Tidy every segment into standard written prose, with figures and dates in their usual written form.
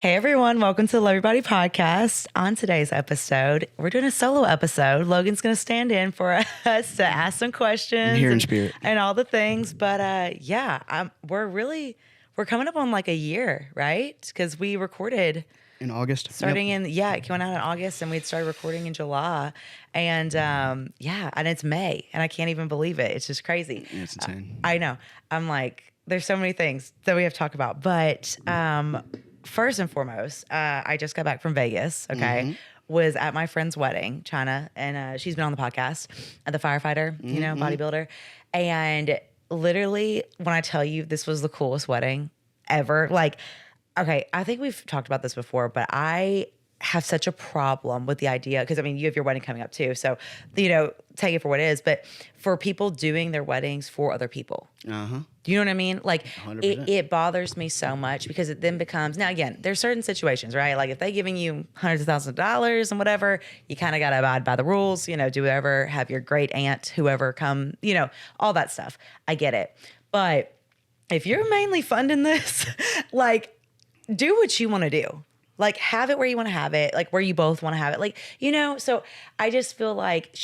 Hey everyone, welcome to the Love Your Body podcast. On today's episode, we're doing a solo episode. Logan's going to stand in for us to ask some questions Here in spirit. and all the things. But we're coming up on like a year, right? Because we recorded In August. starting Yep. it came out in August and we'd started recording in July. And and it's May and I can't even believe it. It's just crazy. It's insane. I know. I'm like, there's so many things that we have to talk about. But first and foremost, I just got back from Vegas, okay? Was at my friend's wedding, China, and she's been on the podcast, the firefighter, bodybuilder. And literally, when I tell you this was the coolest wedding ever, like, okay, I think we've talked about this before, but I have such a problem with the idea, because I mean, you have your wedding coming up too. So, take it for what it is, but for people doing their weddings for other people. Do you know what I mean? Like 100%. it bothers me so much because it then becomes, now again, there's certain situations, right? Like if they giving you hundreds of thousands of dollars and whatever, you kind of got to abide by the rules, do whatever, have your great aunt, whoever come, all that stuff. I get it. But if you're mainly funding this, like do what you want to do. Like have it where you want to have it, like where you both want to have it. Like, so I just feel like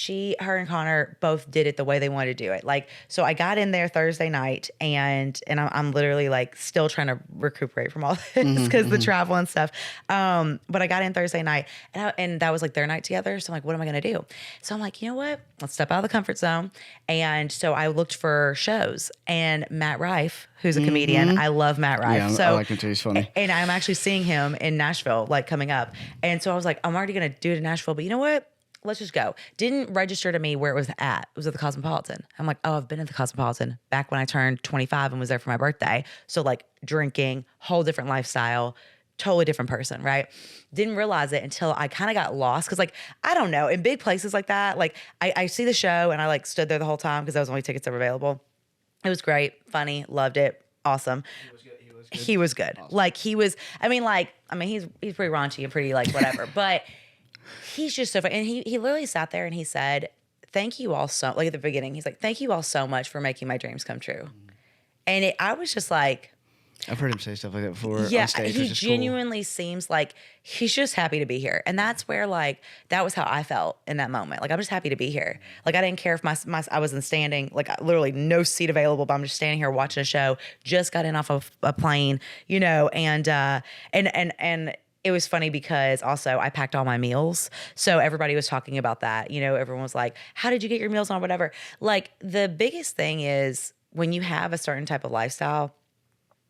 her and Connor both did it the way they wanted to do it. Like, so I got in there Thursday night and I'm literally like still trying to recuperate from all this because the travel and stuff. But I got in Thursday night and that was like their night together. So I'm like, what am I going to do? So I'm like, you know what? Let's step out of the comfort zone. And so I looked for shows and Matt Rife, who's a comedian. I love Matt Rife. Yeah, I like him too. He's funny. And I'm actually seeing him in Nashville, like coming up. And so I was like, I'm already going to do it in Nashville, but you know what? Let's just go. Didn't register to me where it was at. It was at the Cosmopolitan. I'm like, oh, I've been at the Cosmopolitan back when I turned 25 and was there for my birthday. So like drinking, whole different lifestyle, totally different person, right? Didn't realize it until I kind of got lost. Cause like, I don't know, in big places like that, like I see the show and I like stood there the whole time because that was the only tickets that were available. It was great, funny, loved it, awesome. He was good. Awesome. Like he's pretty raunchy and pretty like whatever, but he's just so funny. And he literally sat there and he said, thank you all so, like at the beginning, he's like, thank you all so much for making my dreams come true. And I was just like, I've heard him say stuff like that before yeah, on stage. he genuinely seems like he's just happy to be here. And that's where like, that was how I felt in that moment. Like, I'm just happy to be here. Like, I didn't care if I was in standing, like literally no seat available, but I'm just standing here watching a show, just got in off of a plane, and it was funny because also I packed all my meals. So everybody was talking about that. Everyone was like, how did you get your meals on, whatever? Like the biggest thing is when you have a certain type of lifestyle,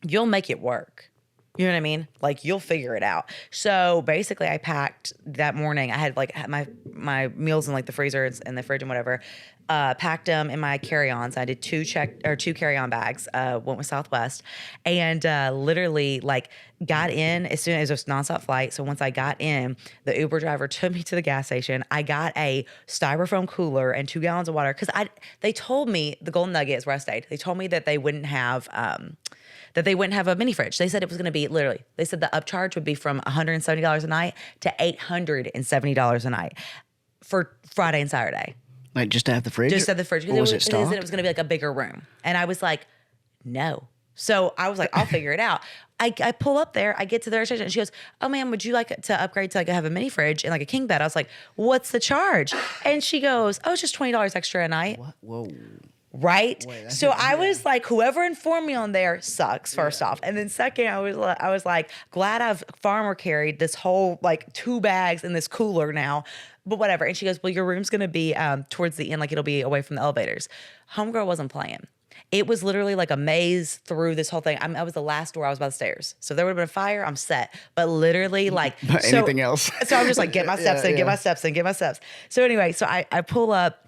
you'll make it work. You know what I mean? Like you'll figure it out. So basically I packed that morning. I had like my meals in like the freezer and the fridge and whatever. Packed them in my carry-ons. I did two carry-on bags. Went with Southwest and literally like got in as soon as it was a nonstop flight. So once I got in, the Uber driver took me to the gas station. I got a styrofoam cooler and 2 gallons of water because they told me the Golden Nugget is where I stayed. They told me that they wouldn't have a mini fridge. They said it was going to be they said the upcharge would be from $170 a night to $870 a night for Friday and Saturday. Like just to have the fridge? Just to have the fridge. Or was it stocked? It was going to be like a bigger room. And I was like, no. So I was like, I'll figure it out. I pull up there, I get to the station and she goes, oh man, would you like to upgrade to like have a mini fridge and like a king bed? I was like, what's the charge? And she goes, oh, it's just $20 extra a night. What? Whoa. Right. So I was like, whoever informed me on there sucks, first off. And then second, I was like, glad I've farmer carried this whole like 2 bags in this cooler now, but whatever. And she goes, well, your room's going to be towards the end. Like it'll be away from the elevators. Homegirl wasn't playing. It was literally like a maze through this whole thing. I was the last door. I was by the stairs. So if there would have been a fire, I'm set. But literally like. Anything else? So I'm just like, get my steps in, get my steps in, get my steps. So anyway, so I pull up.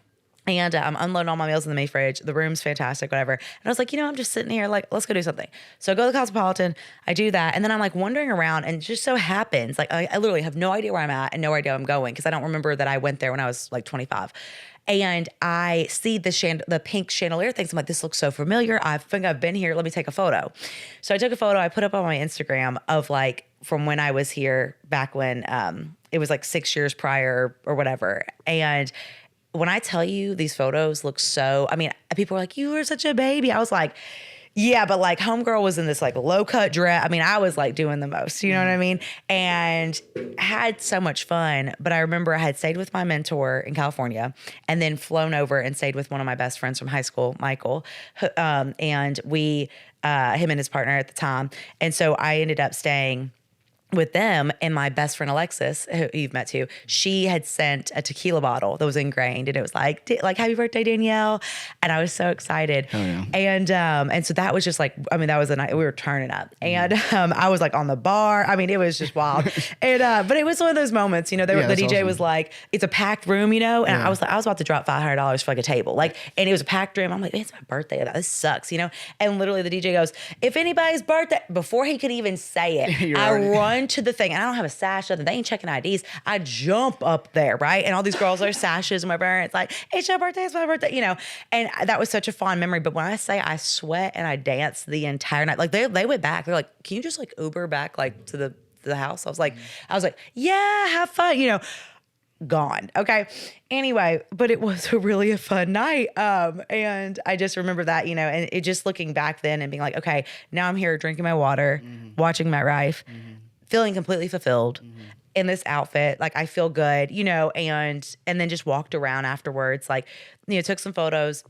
And I'm unloading all my meals in the mini fridge. The room's fantastic, whatever. And I was like, I'm just sitting here, like, let's go do something. So I go to the Cosmopolitan. I do that. And then I'm like wandering around and it just so happens, like I literally have no idea where I'm at and no idea where I'm going because I don't remember that I went there when I was like 25. And I see the pink chandelier things. I'm like, this looks so familiar. I think I've been here. Let me take a photo. So I took a photo. I put up on my Instagram of like from when I was here back when it was like 6 years prior or whatever. And when I tell you these photos look so, I mean, people were like, you were such a baby. I was like, Yeah, but like homegirl was in this like low cut dress. I mean, I was like doing the most, you know what I mean? And had so much fun. But I remember I had stayed with my mentor in California and then flown over and stayed with one of my best friends from high school, Michael. And we, him and his partner at the time. And so I ended up staying with them, and my best friend Alexis, who you've met too, she had sent a tequila bottle that was ingrained, and it was like happy birthday, Danielle. And I was so excited. Oh, yeah. And so that was just like, I mean, that was the night we were turning up, and I was like on the bar. I mean, it was just wild. And but it was one of those moments, you know, the DJ awesome. was like, it's a packed room, you know, and I was about to drop $500 for like a table, like, and it was a packed room. I'm like, it's my birthday. This sucks, you know. And literally the DJ goes, if anybody's birthday, before he could even say it, I run to the thing, and I don't have a sash, nothing. They ain't checking IDs. I jump up there, right? And all these girls are sashes, and my parents like, it's your birthday, it's my birthday, you know. And that was such a fond memory. But when I say I sweat and I danced the entire night, like they went back. They're like, can you just like Uber back like to the house? I was like, yeah, have fun, you know. Gone. Okay. Anyway, but it was really a fun night. And I just remember that, you know, and it just looking back then and being like, okay, now I'm here drinking my water, watching Matt Rife, feeling completely fulfilled in this outfit. Like I feel good, you know, and then just walked around afterwards, like, you know, took some photos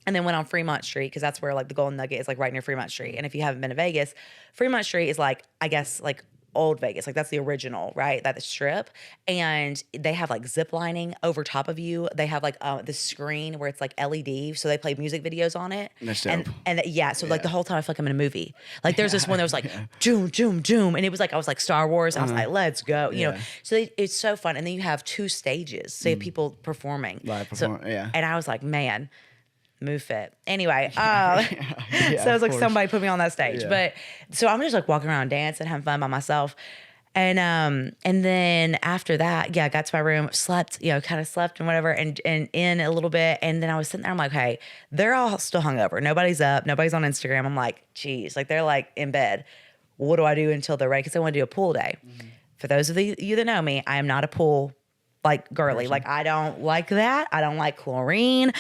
and then went on Fremont Street. Cause that's where like the Golden Nugget is, like right near Fremont Street. And if you haven't been to Vegas, Fremont Street is like, I guess like old Vegas. Like that's the original, right? That the strip. And they have like zip lining over top of you. They have like the screen where it's like LED. So they play music videos on it. That's dope. And yeah. So like the whole time I feel like I'm in a movie. Like there's this one that was like, doom, doom, doom. And it was like, I was like Star Wars. And I was like, let's go, you know? So it's so fun. And then you have 2 stages. So you have people performing. Live perform, yeah. And I was like, man, move fit. Anyway, so it was like somebody put me on that stage. Yeah. But so I'm just like walking around dancing, having fun by myself. And then after that, I got to my room, slept, you know, kind of slept and whatever, and in a little bit. And then I was sitting there, I'm like, hey, they're all still hungover. Nobody's up. Nobody's on Instagram. I'm like, geez, like they're like in bed. What do I do until they're ready? Because I want to do a pool day. For those of you that know me, I am not a pool like girly. Like I don't like that. I don't like chlorine.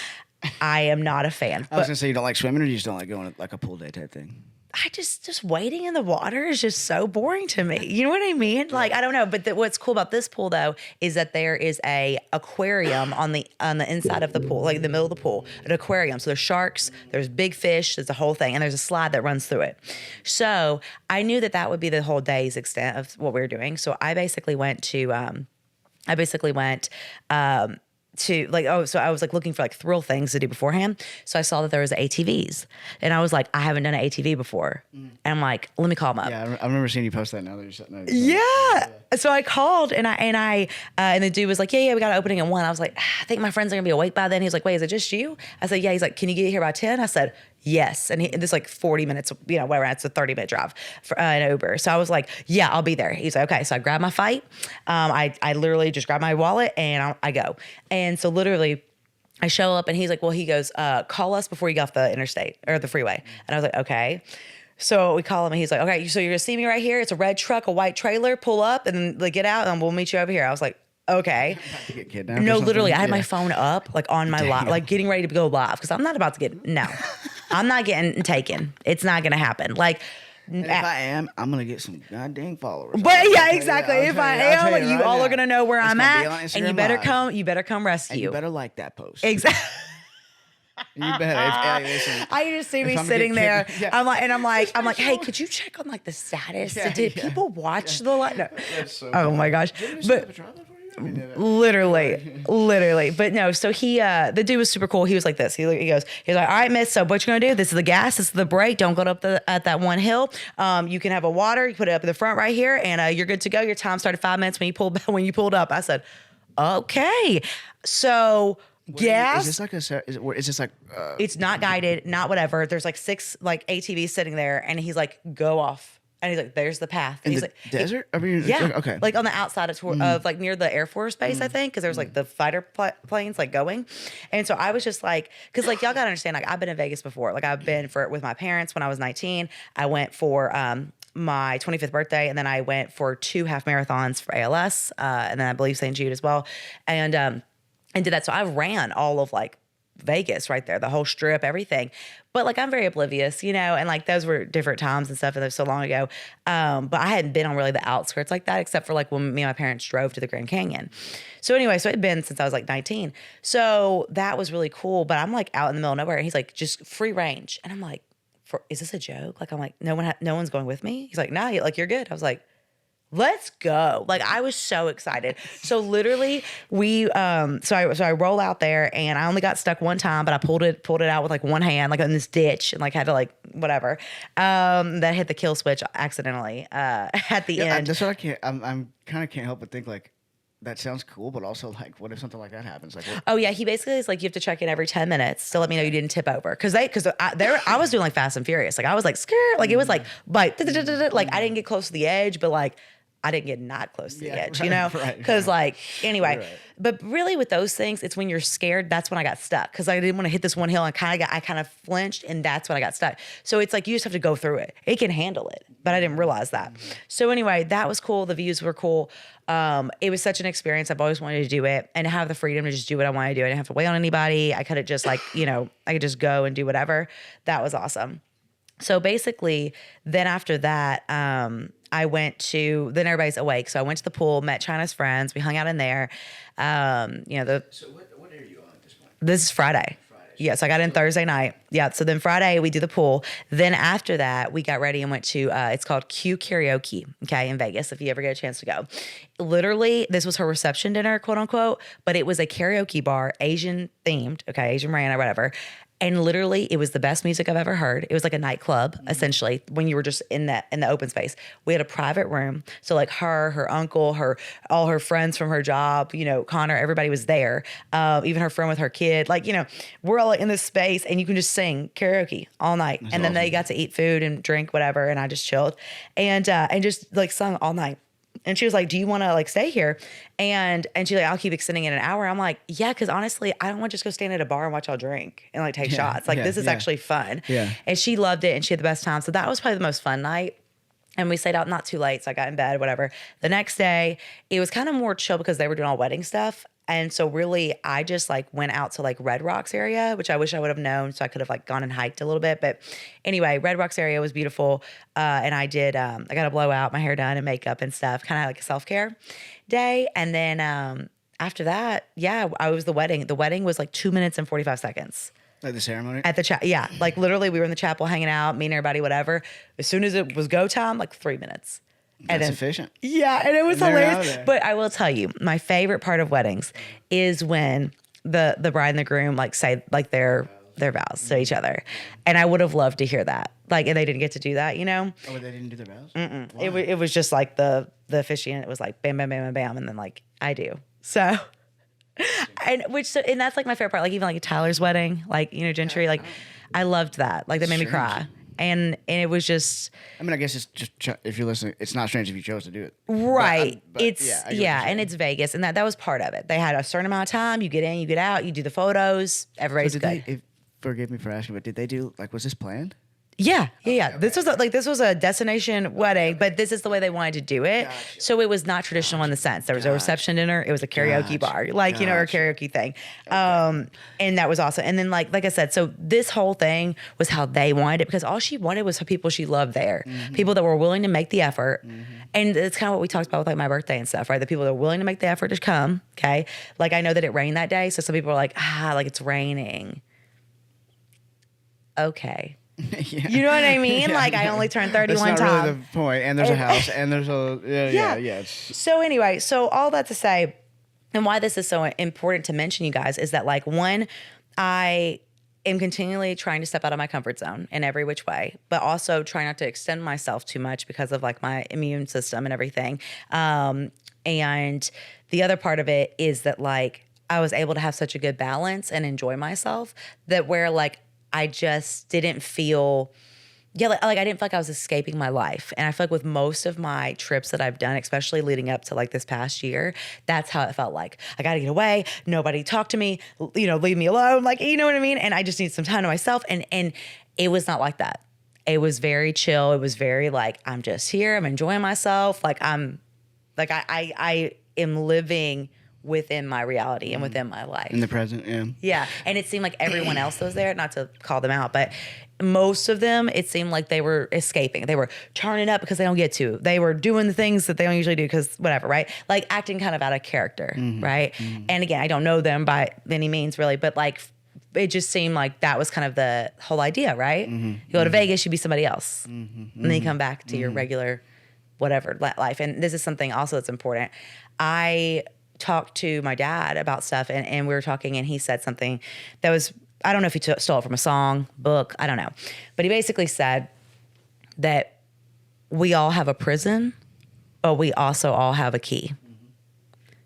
I am not a fan. I was gonna say, you don't like swimming, or you just don't like going to like a pool day type thing? I just waiting in the water is just so boring to me. You know what I mean? Like, I don't know. But what's cool about this pool though is that there is a aquarium on the inside of the pool, like in the middle of the pool, an aquarium. So there's sharks, there's big fish, there's a whole thing, and there's a slide that runs through it. So I knew that would be the whole day's extent of what we were doing. So I basically went to so I was like looking for like thrill things to do beforehand. So I saw that there was ATVs, and I was like, I haven't done an ATV before. And I'm like, let me call them up. Yeah, I remember seeing you post that now that you're sitting there. Yeah. So I called and the dude was like, yeah, we got an opening at 1. I was like, I think my friends are gonna be awake by then. He was like, wait, is it just you? I said, yeah. He's like, can you get here by 10? I said, yes. And this like 40 minutes, you know, whatever. It's a 30-minute drive for an Uber. So I was like, yeah, I'll be there. He's like, okay. So I grabbed my fight. I literally just grabbed my wallet and I go. And so literally I show up and he's like, well, he goes, call us before you get off the interstate or the freeway. And I was like, okay. So we call him and he's like, okay, so you're gonna see me right here. It's a red truck, a white trailer, pull up and then like get out and we'll meet you over here. I was like, okay. Get kidnapped No, or something? literally, I had my phone up, like on my live, like getting ready to go live because I'm not about to get, no, I'm not getting taken. It's not going to happen. Like, and if I am, I'm going to get some goddamn followers. But yeah, exactly. If I am, you right all now. are going to know where It's I'm gonna be at on and Instagram you better come And rescue. you better like that post. Exactly. You better. Listen, I just see me I'm sitting there. yeah. I'm like, hey, could you check on like the status? Did people watch the live? No. That's so Oh my gosh. But literally. But no, so he, the dude was super cool. He was like this. He goes, all right, miss, so what you gonna do? This is the gas, this is the brake. Don't go up at that one hill. You can have a water, you put it up in the front right here and you're good to go. Your time started 5 minutes when you pulled up. I said, okay. So gas. Is this like it's not guided, not whatever. There's like 6 like ATVs sitting there and he's like, go off. And he's like, there's the path. And in he's the like, desert? I mean, yeah. Okay. Like on the outside of like near the Air Force Base, I think, because there's like the fighter planes like going. And so I was just like, because like y'all gotta understand, like I've been in Vegas before. Like I've been with my parents when I was 19. I went for my 25th birthday, and then I went for 2 half marathons for ALS, and then I believe St. Jude as well, and did that. So I ran all of like Vegas right there, the whole strip, everything. But like I'm very oblivious, and like those were different times and stuff, and that was so long ago. But I hadn't been on really the outskirts like that, except for like when me and my parents drove to the Grand Canyon. So anyway, so it had been since I was like 19. So that was really cool. But I'm like out in the middle of nowhere, and he's like, just free range, and I'm like, is this a joke? Like I'm like, no one's going with me. He's like, nah, like you're good. I was like, let's go. Like I was so excited. So literally we, so I roll out there and I only got stuck one time, but I pulled it out with like one hand, like in this ditch and like had to like, whatever, that hit the kill switch accidentally, at the end. That's what I'm kind of can't help but think like, that sounds cool, but also like, what if something like that happens? Like, oh yeah, he basically is like, you have to check in every 10 minutes to let me know you didn't tip over, because I was doing like Fast and Furious, like I was like scared, like it was like like I didn't get close to the edge, but like I didn't get not close to the edge, because like anyway. Right. But really with those things, it's when you're scared, that's when I got stuck, because I didn't want to hit this one hill and I kind of flinched, and that's when I got stuck. So it's like you just have to go through it. It can handle it, but I didn't realize that. So anyway, that was cool. The views were cool. It was such an experience. I've always wanted to do it and have the freedom to just do what I want to do. I didn't have to wait on anybody. I could have just like, I could just go and do whatever. That was awesome. So basically, then after that, then everybody's awake. So I went to the pool, met China's friends. We hung out in there. So what are you on at this point? This is Friday. Yeah, so I got in Thursday night. Yeah, so then Friday we do the pool. Then after that, we got ready and went to, it's called Q Karaoke, okay, in Vegas, if you ever get a chance to go. Literally, this was her reception dinner, quote unquote, but it was a karaoke bar, Asian themed, okay, Asian brand or whatever. And literally, it was the best music I've ever heard. It was like a nightclub, essentially, when you were just in the open space. We had a private room. So like her uncle, all her friends from her job, Connor, everybody was there. Even her friend with her kid. Like, we're all in this space and you can just sing karaoke all night. That's and then awesome. They got to eat food and drink whatever. And I just chilled and just like sung all night. And she was like, do you want to like stay here? And she's like, I'll keep extending it an hour. I'm like, yeah, because honestly, I don't want to just go stand at a bar and watch y'all drink and like take shots. Like this is actually fun. Yeah. And she loved it and she had the best time. So that was probably the most fun night. And we stayed out not too late. So I got in bed, whatever. The next day, it was kind of more chill because they were doing all wedding stuff. And so really, I just like went out to like Red Rocks area, which I wish I would have known. So I could have like gone and hiked a little bit. But anyway, Red Rocks area was beautiful. And I did, I got a blowout, my hair done and makeup and stuff, kind of like a self-care day. And then after that, I was the wedding. The wedding was like 2 minutes and 45 seconds. Like the ceremony? At the chapel, yeah. Like literally we were in the chapel hanging out, meeting everybody, whatever. As soon as it was go time, like 3 minutes. That's efficient. Yeah, and it was hilarious. But I will tell you, my favorite part of weddings is when the bride and the groom like say like their vows to each other. And I would have loved to hear that. Like, and they didn't get to do that, Oh, they didn't do their vows? It was just like the officiant. It was like bam, bam, bam, bam, bam. And then like, I do. So, and that's like my favorite part. Like even like Tyler's wedding, like, Gentry, like I loved that. Like that made me cry. And it was just. I mean, I guess it's just if you're listening, it's not strange if you chose to do it, right? And it's Vegas, and that was part of it. They had a certain amount of time. You get in, you get out, you do the photos. Everybody's good. Forgive me for asking, but did they do like was this planned? Yeah. Okay. This was a destination wedding, but this is the way they wanted to do it. Gotcha. So it was not traditional in the sense there was a reception dinner, it was a karaoke bar, like or a karaoke thing, and that was awesome. And then like I said, so this whole thing was how they wanted it because all she wanted was people she loved there, people that were willing to make the effort, and it's kind of what we talked about with like my birthday and stuff, right? The people that are willing to make the effort to come. Okay, like I know that it rained that day, so some people are like, like it's raining. Okay. Yeah. You know what I mean? Yeah. Like I only turned 31 times. That's not really the point. And there's a house and there's a yeah. So anyway, so all that to say, and why this is so important to mention, you guys, is that like one, I am continually trying to step out of my comfort zone in every which way, but also try not to extend myself too much because of like my immune system and everything. And the other part of it is that like I was able to have such a good balance and enjoy myself that where like I just didn't feel, like I didn't feel like I was escaping my life. And I feel like with most of my trips that I've done, especially leading up to like this past year, that's how it felt like. I got to get away. Nobody talk to me, leave me alone. Like, you know what I mean? And I just need some time to myself. And it was not like that. It was very chill. It was very like, I'm just here. I'm enjoying myself. Like I am living within my reality and within my life. In the present, yeah. Yeah. And it seemed like everyone else was there, not to call them out, but most of them, it seemed like they were escaping. They were turning up because they don't get to. They were doing the things that they don't usually do because whatever, right? Like acting kind of out of character, right? And again, I don't know them by any means really, but like it just seemed like that was kind of the whole idea, right? You go to Vegas, you be somebody else. And then you come back to your regular whatever life. And this is something also that's important. I talked to my dad about stuff and we were talking and he said something that was, I don't know if he stole it from a song, book, I don't know. But he basically said that we all have a prison, but we also all have a key.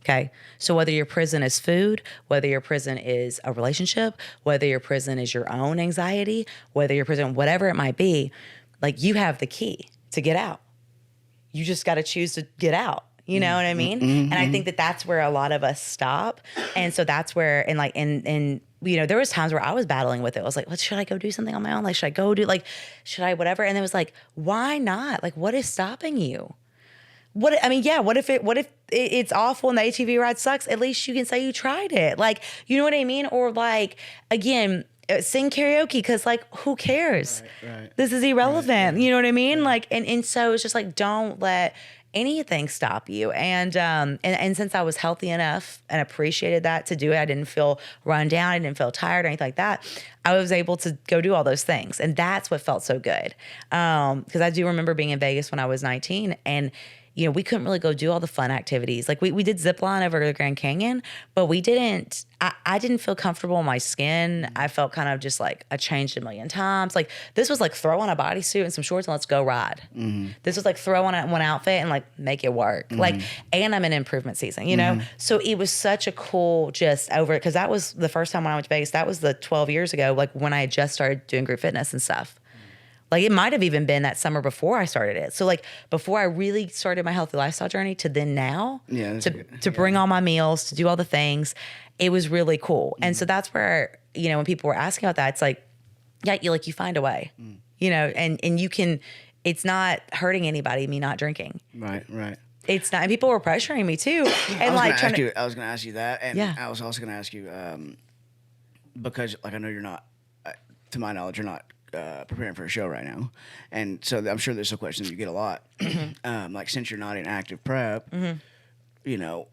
Okay. So whether your prison is food, whether your prison is a relationship, whether your prison is your own anxiety, whether your prison, whatever it might be, like you have the key to get out. You just got to choose to get out. You know what I mean? And I think that that's where a lot of us stop. And so that's where, and you know, there was times where I was battling with it. I was like, well, should I go do something on my own? Like, should I go do, like, should I whatever? And it was like, why not? Like, what is stopping you? What if it's awful and the ATV ride sucks? At least you can say you tried it. Like, you know what I mean? Or like, again, sing karaoke because like, who cares? Right. This is irrelevant. Right. You know what I mean? Like, and so it's just like, don't let anything stop you. And since I was healthy enough and appreciated that to do it, I didn't feel run down. I didn't feel tired or anything like that. I was able to go do all those things. And that's what felt so good. Because I do remember being in Vegas when I was 19 and you know, we couldn't really go do all the fun activities. Like we did zip line over the Grand Canyon, but we didn't, I didn't feel comfortable in my skin. I felt kind of just like I changed a million times. Like this was like throw on a bodysuit and some shorts and let's go ride. This was like throw on one outfit and like make it work. Like, and I'm in improvement season, you know? So it was such a cool just over it. Cause that was the first time when I went to Vegas, that was the 12 years ago, like when I had just started doing group fitness and stuff. Like it might have even been that summer before I started it. So like before I really started my healthy lifestyle journey to then now to bring all my meals, to do all the things, it was really cool. And so that's where, you know, when people were asking about that, it's like, yeah, you find a way, you know, and you can, it's not hurting anybody, me not drinking. Right. It's not, and people were pressuring me too. And I was going to ask you that. And I was also going to ask you, because like, I know you're not, to my knowledge, you're not, preparing for a show right now, and so I'm sure there's a question that you get a lot. Like since you're not in active prep, you know,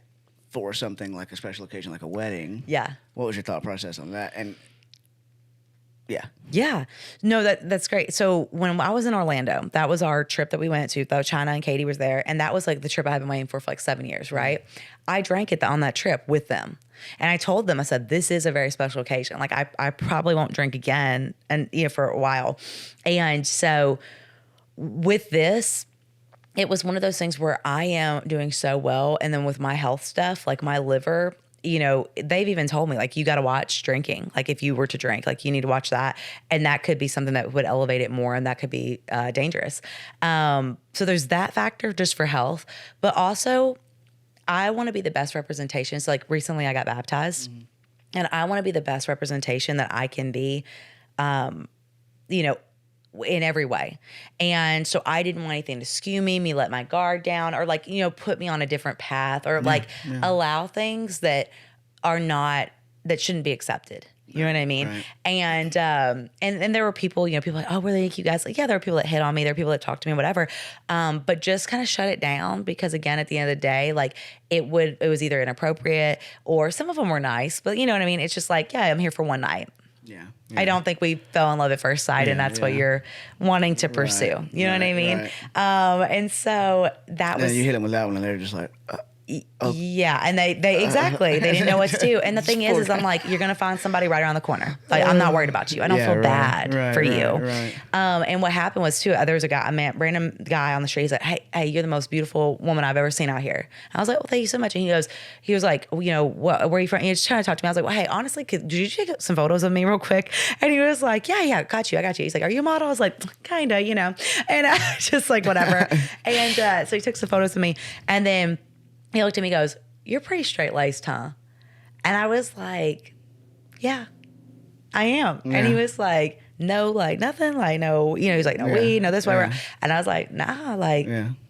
for something like a special occasion like a wedding, what was your thought process on that? And no, that's great. So when I was in Orlando, that was our trip that we went to, though China and Katie was there, and that was like the trip I had been waiting for like 7 years, right? I drank it on that trip with them. And I told them, I said, this is a very special occasion. Like I probably won't drink again and you know for a while. And so with this, it was one of those things where I am doing so well. And then with my health stuff, like my liver, you know, they've even told me like, you got to watch drinking. Like if you were to drink, like you need to watch that. And that could be something that would elevate it more. And that could be dangerous. So there's that factor just for health, but also I want to be the best representation. So like recently I got baptized and I want to be the best representation that I can be, you know, in every way. And so I didn't want anything to skew me let my guard down or like, you know, put me on a different path or allow things that are not, that shouldn't be accepted. You know what I mean? Right. And there were people, you know, people like, oh, were they cute guys? Like, yeah, there were people that hit on me. There were people that talked to me, whatever. But just kind of shut it down because again, at the end of the day, like it was either inappropriate or some of them were nice, but you know what I mean? It's just like, yeah, I'm here for one night. Yeah. I don't think we fell in love at first sight and that's what you're wanting to pursue. You know what I mean? Right. And so that was. You hit them with that one and they're just like, yeah, and they exactly they didn't know what to do. And the thing is I'm like, you're gonna find somebody right around the corner. Like I'm not worried about you. I don't feel bad for you. Right. And what happened was too, there was a random guy on the street. He's like, hey, you're the most beautiful woman I've ever seen out here. I was like, well, thank you so much. And he was like, well, you know, where are you from? He was trying to talk to me. I was like, well, hey, honestly, did you take some photos of me real quick? And he was like, yeah, got you. He's like, are you a model? I was like, kinda, you know. And I just like whatever. And so he took some photos of me, and then he looked at me and goes, you're pretty straight-laced, huh? And I was like, yeah, I am. Yeah. And he was like, no, like nothing, like no, you know, he's like, no weed, no this, whatever. And I was like, nah, like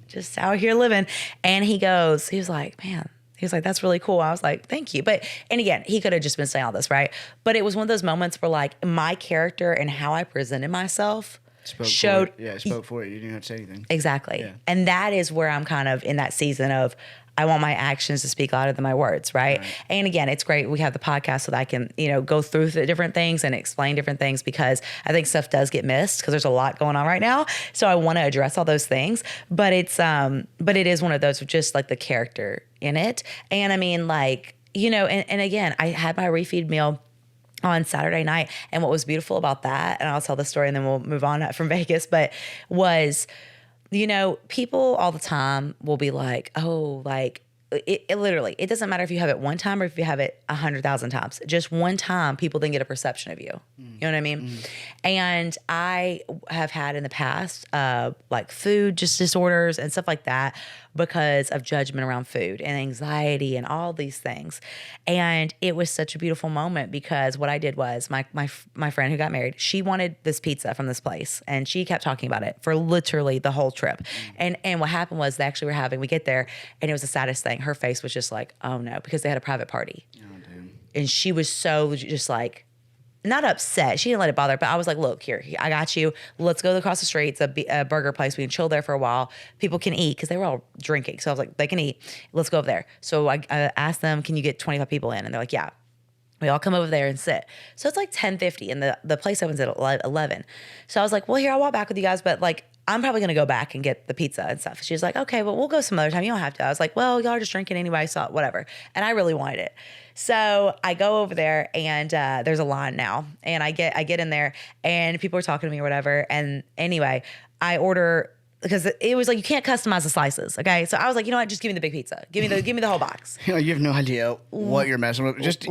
just out here living. And he was like, man, He was like, that's really cool. I was like, thank you. But, and again, he could have just been saying all this, right? But it was one of those moments where like my character and how I presented myself showed. Spoke for it. You didn't have to say anything. Exactly. Yeah. And that is where I'm kind of in that season of, I want my actions to speak louder than my words, right? And again, it's great we have the podcast so that I can, go through the different things and explain different things, because I think stuff does get missed because there's a lot going on right now. So I want to address all those things, but but it is one of those with just like the character in it. And I mean, like, and again, I had my refeed meal on Saturday night. And what was beautiful about that, and I'll tell the story and then we'll move on from Vegas, but was, people all the time will be like, oh, like it literally, it doesn't matter if you have it one time or if you have it 100,000 times. Just one time, people then get a perception of you. You know what I mean? And I have had in the past, like food just disorders and stuff like that because of judgment around food and anxiety and all these things. And it was such a beautiful moment because what I did was my friend who got married, she wanted this pizza from this place and she kept talking about it for literally the whole trip. And what happened was we get there and it was the saddest thing. Her face was just like, oh no, because they had a private party. Oh, damn. And she was so just like, not upset. She didn't let it bother her, but I was like, look, here, I got you. Let's go across the street. It's a burger place. We can chill there for a while. People can eat because they were all drinking. So I was like, they can eat. Let's go over there. So I asked them, can you get 25 people in? And they're like, yeah. We all come over there and sit. So it's like 10:50 and the place opens at 11. So I was like, well, here, I'll walk back with you guys. But like, I'm probably going to go back and get the pizza and stuff. She was like, okay, well, we'll go some other time. You don't have to. I was like, well, y'all are just drinking anyway. So whatever. And I really wanted it. So I go over there and there's a line now. And I get in there and people are talking to me or whatever. And anyway, I order, because it was like, you can't customize the slices. Okay. So I was like, you know what? Just give me the big pizza. Give me the whole box. You have no idea what you're messing with. Just,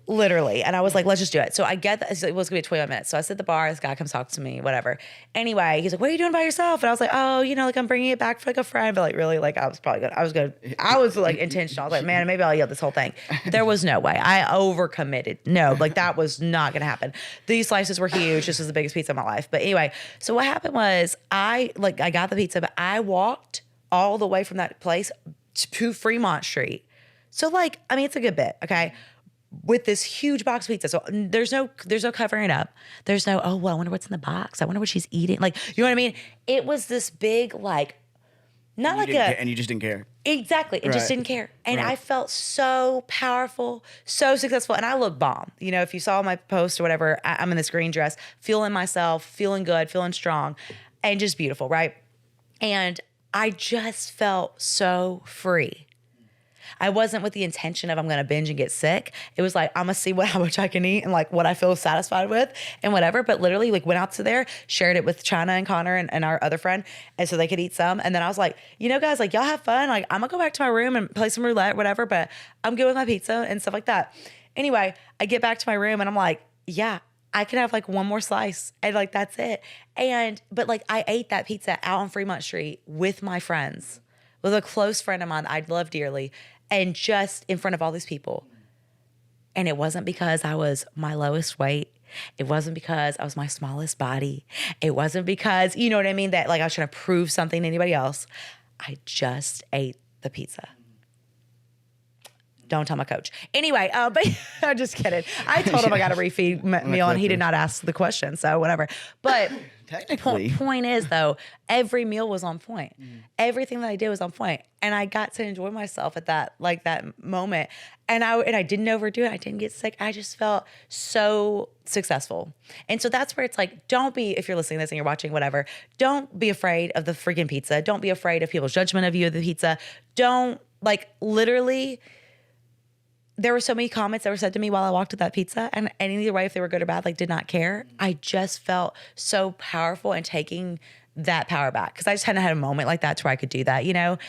literally. And I was like, let's just do it. So I get that. So it was going to be 25 minutes. So I sit at the bar. This guy comes talk to me, whatever. Anyway, he's like, what are you doing by yourself? And I was like, oh, like I'm bringing it back for like a friend. But like, really, like I was like intentional. I was like, man, maybe I'll yell this whole thing. There was no way. I overcommitted. No, like that was not going to happen. These slices were huge. This was the biggest pizza of my life. But anyway, so what happened was I got the pizza, but I walked all the way from that place to Fremont Street. So like, I mean, it's a good bit. Okay. With this huge box of pizza. So there's no covering it up. There's no, oh, well, I wonder what's in the box. I wonder what she's eating. Like, you know what I mean? It was this big, like, and you just didn't care. Exactly. It just didn't care. And I felt so powerful, so successful. And I look bomb. If you saw my post or whatever, I'm in this green dress, feeling myself, feeling good, feeling strong, and just beautiful, right? And I just felt so free. I wasn't with the intention of I'm going to binge and get sick. It was like, I'm going to see how much I can eat and like what I feel satisfied with and whatever. But literally like went out to there, shared it with China and Connor and our other friend. And so they could eat some. And then I was like, guys, like y'all have fun. Like I'm going to go back to my room and play some roulette, whatever. But I'm good with my pizza and stuff like that. Anyway, I get back to my room and I'm like, yeah, I can have like one more slice and like, that's it. But like I ate that pizza out on Fremont Street with my friends, with a close friend of mine I love dearly. And just in front of all these people. And it wasn't because I was my lowest weight. It wasn't because I was my smallest body. It wasn't because, you know what I mean? That like I was trying to prove something to anybody else. I just ate the pizza. Don't tell my coach. Anyway, but I'm just kidding. I told him I got a refeed meal and he did not ask the question. So whatever. But technically, point is though, every meal was on point. Everything that I did was on point. And I got to enjoy myself at that moment. And I didn't overdo it. I didn't get sick. I just felt so successful. And so that's where it's like, don't be, if you're listening to this and you're watching, whatever, don't be afraid of the freaking pizza. Don't be afraid of people's judgment of you of the pizza. Don't literally. There were so many comments that were said to me while I walked with that pizza, and either way, if they were good or bad, did not care. I just felt so powerful and taking that power back because I just hadn't had a moment like that to where I could do that, in a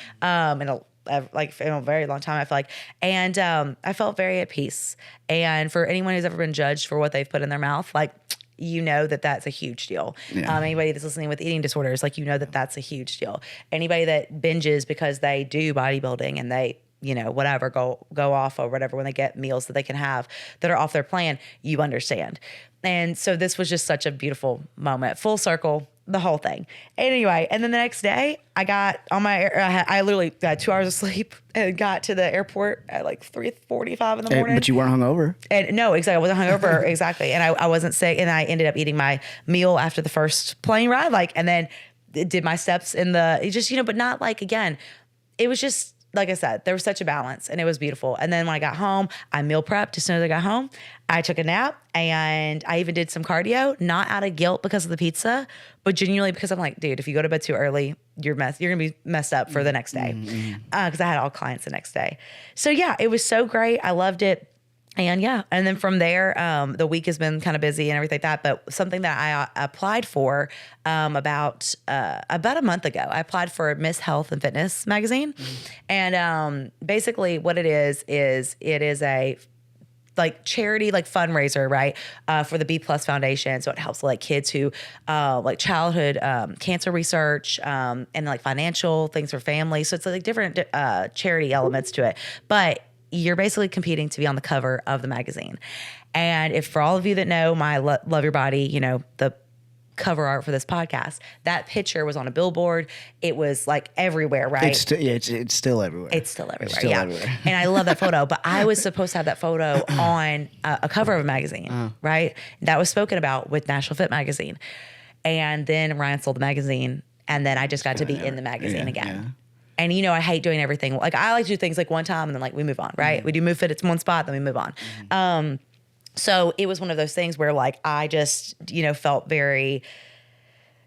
very long time, I feel like. And I felt very at peace. And for anyone who's ever been judged for what they've put in their mouth, that's a huge deal. Yeah. Anybody that's listening with eating disorders, that's a huge deal. Anybody that binges because they do bodybuilding and they whatever, go off or whatever when they get meals that they can have that are off their plan, you understand. And so this was just such a beautiful moment, full circle. the whole thing. Anyway, and then the next day I got on my, I literally got 2 hours of sleep and got to the airport at like 3:45 in the morning. But you weren't hungover. And no, exactly. I wasn't hungover. Exactly. And I wasn't sick. And I ended up eating my meal after the first plane ride. Like, and then did my steps in the, just, but not like, again, it was just, like I said, there was such a balance and it was beautiful. And then when I got home, I meal prepped as soon as I got home. I took a nap and I even did some cardio, not out of guilt because of the pizza, but genuinely because I'm like, dude, if you go to bed too early, you're going to be messed up for the next day. Because I had all clients the next day. So yeah, it was so great. I loved it. And yeah, and then from there, the week has been kind of busy and everything like that. But something that I applied for about a month ago, I applied for Miss Health and Fitness magazine, and basically what it is it is a like charity, like fundraiser, right? For the B+ Foundation. So it helps like kids who like childhood cancer research and like financial things for families. So it's like different charity elements to it, but you're basically competing to be on the cover of the magazine. And if for all of you that know my Love Your Body, the cover art for this podcast, that picture was on a billboard. It was like everywhere, right? It's still everywhere. It's still everywhere. It's still everywhere. And I love that photo, but I was supposed to have that photo on a cover of a magazine, right? That was spoken about with National Fit magazine. And then Ryan sold the magazine, and then I just got to be in the magazine again. Yeah. And I hate doing everything. Like I like to do things like one time and then like we move on, right? We do Move Fit at one spot, then we move on. So it was one of those things where like I just, felt very,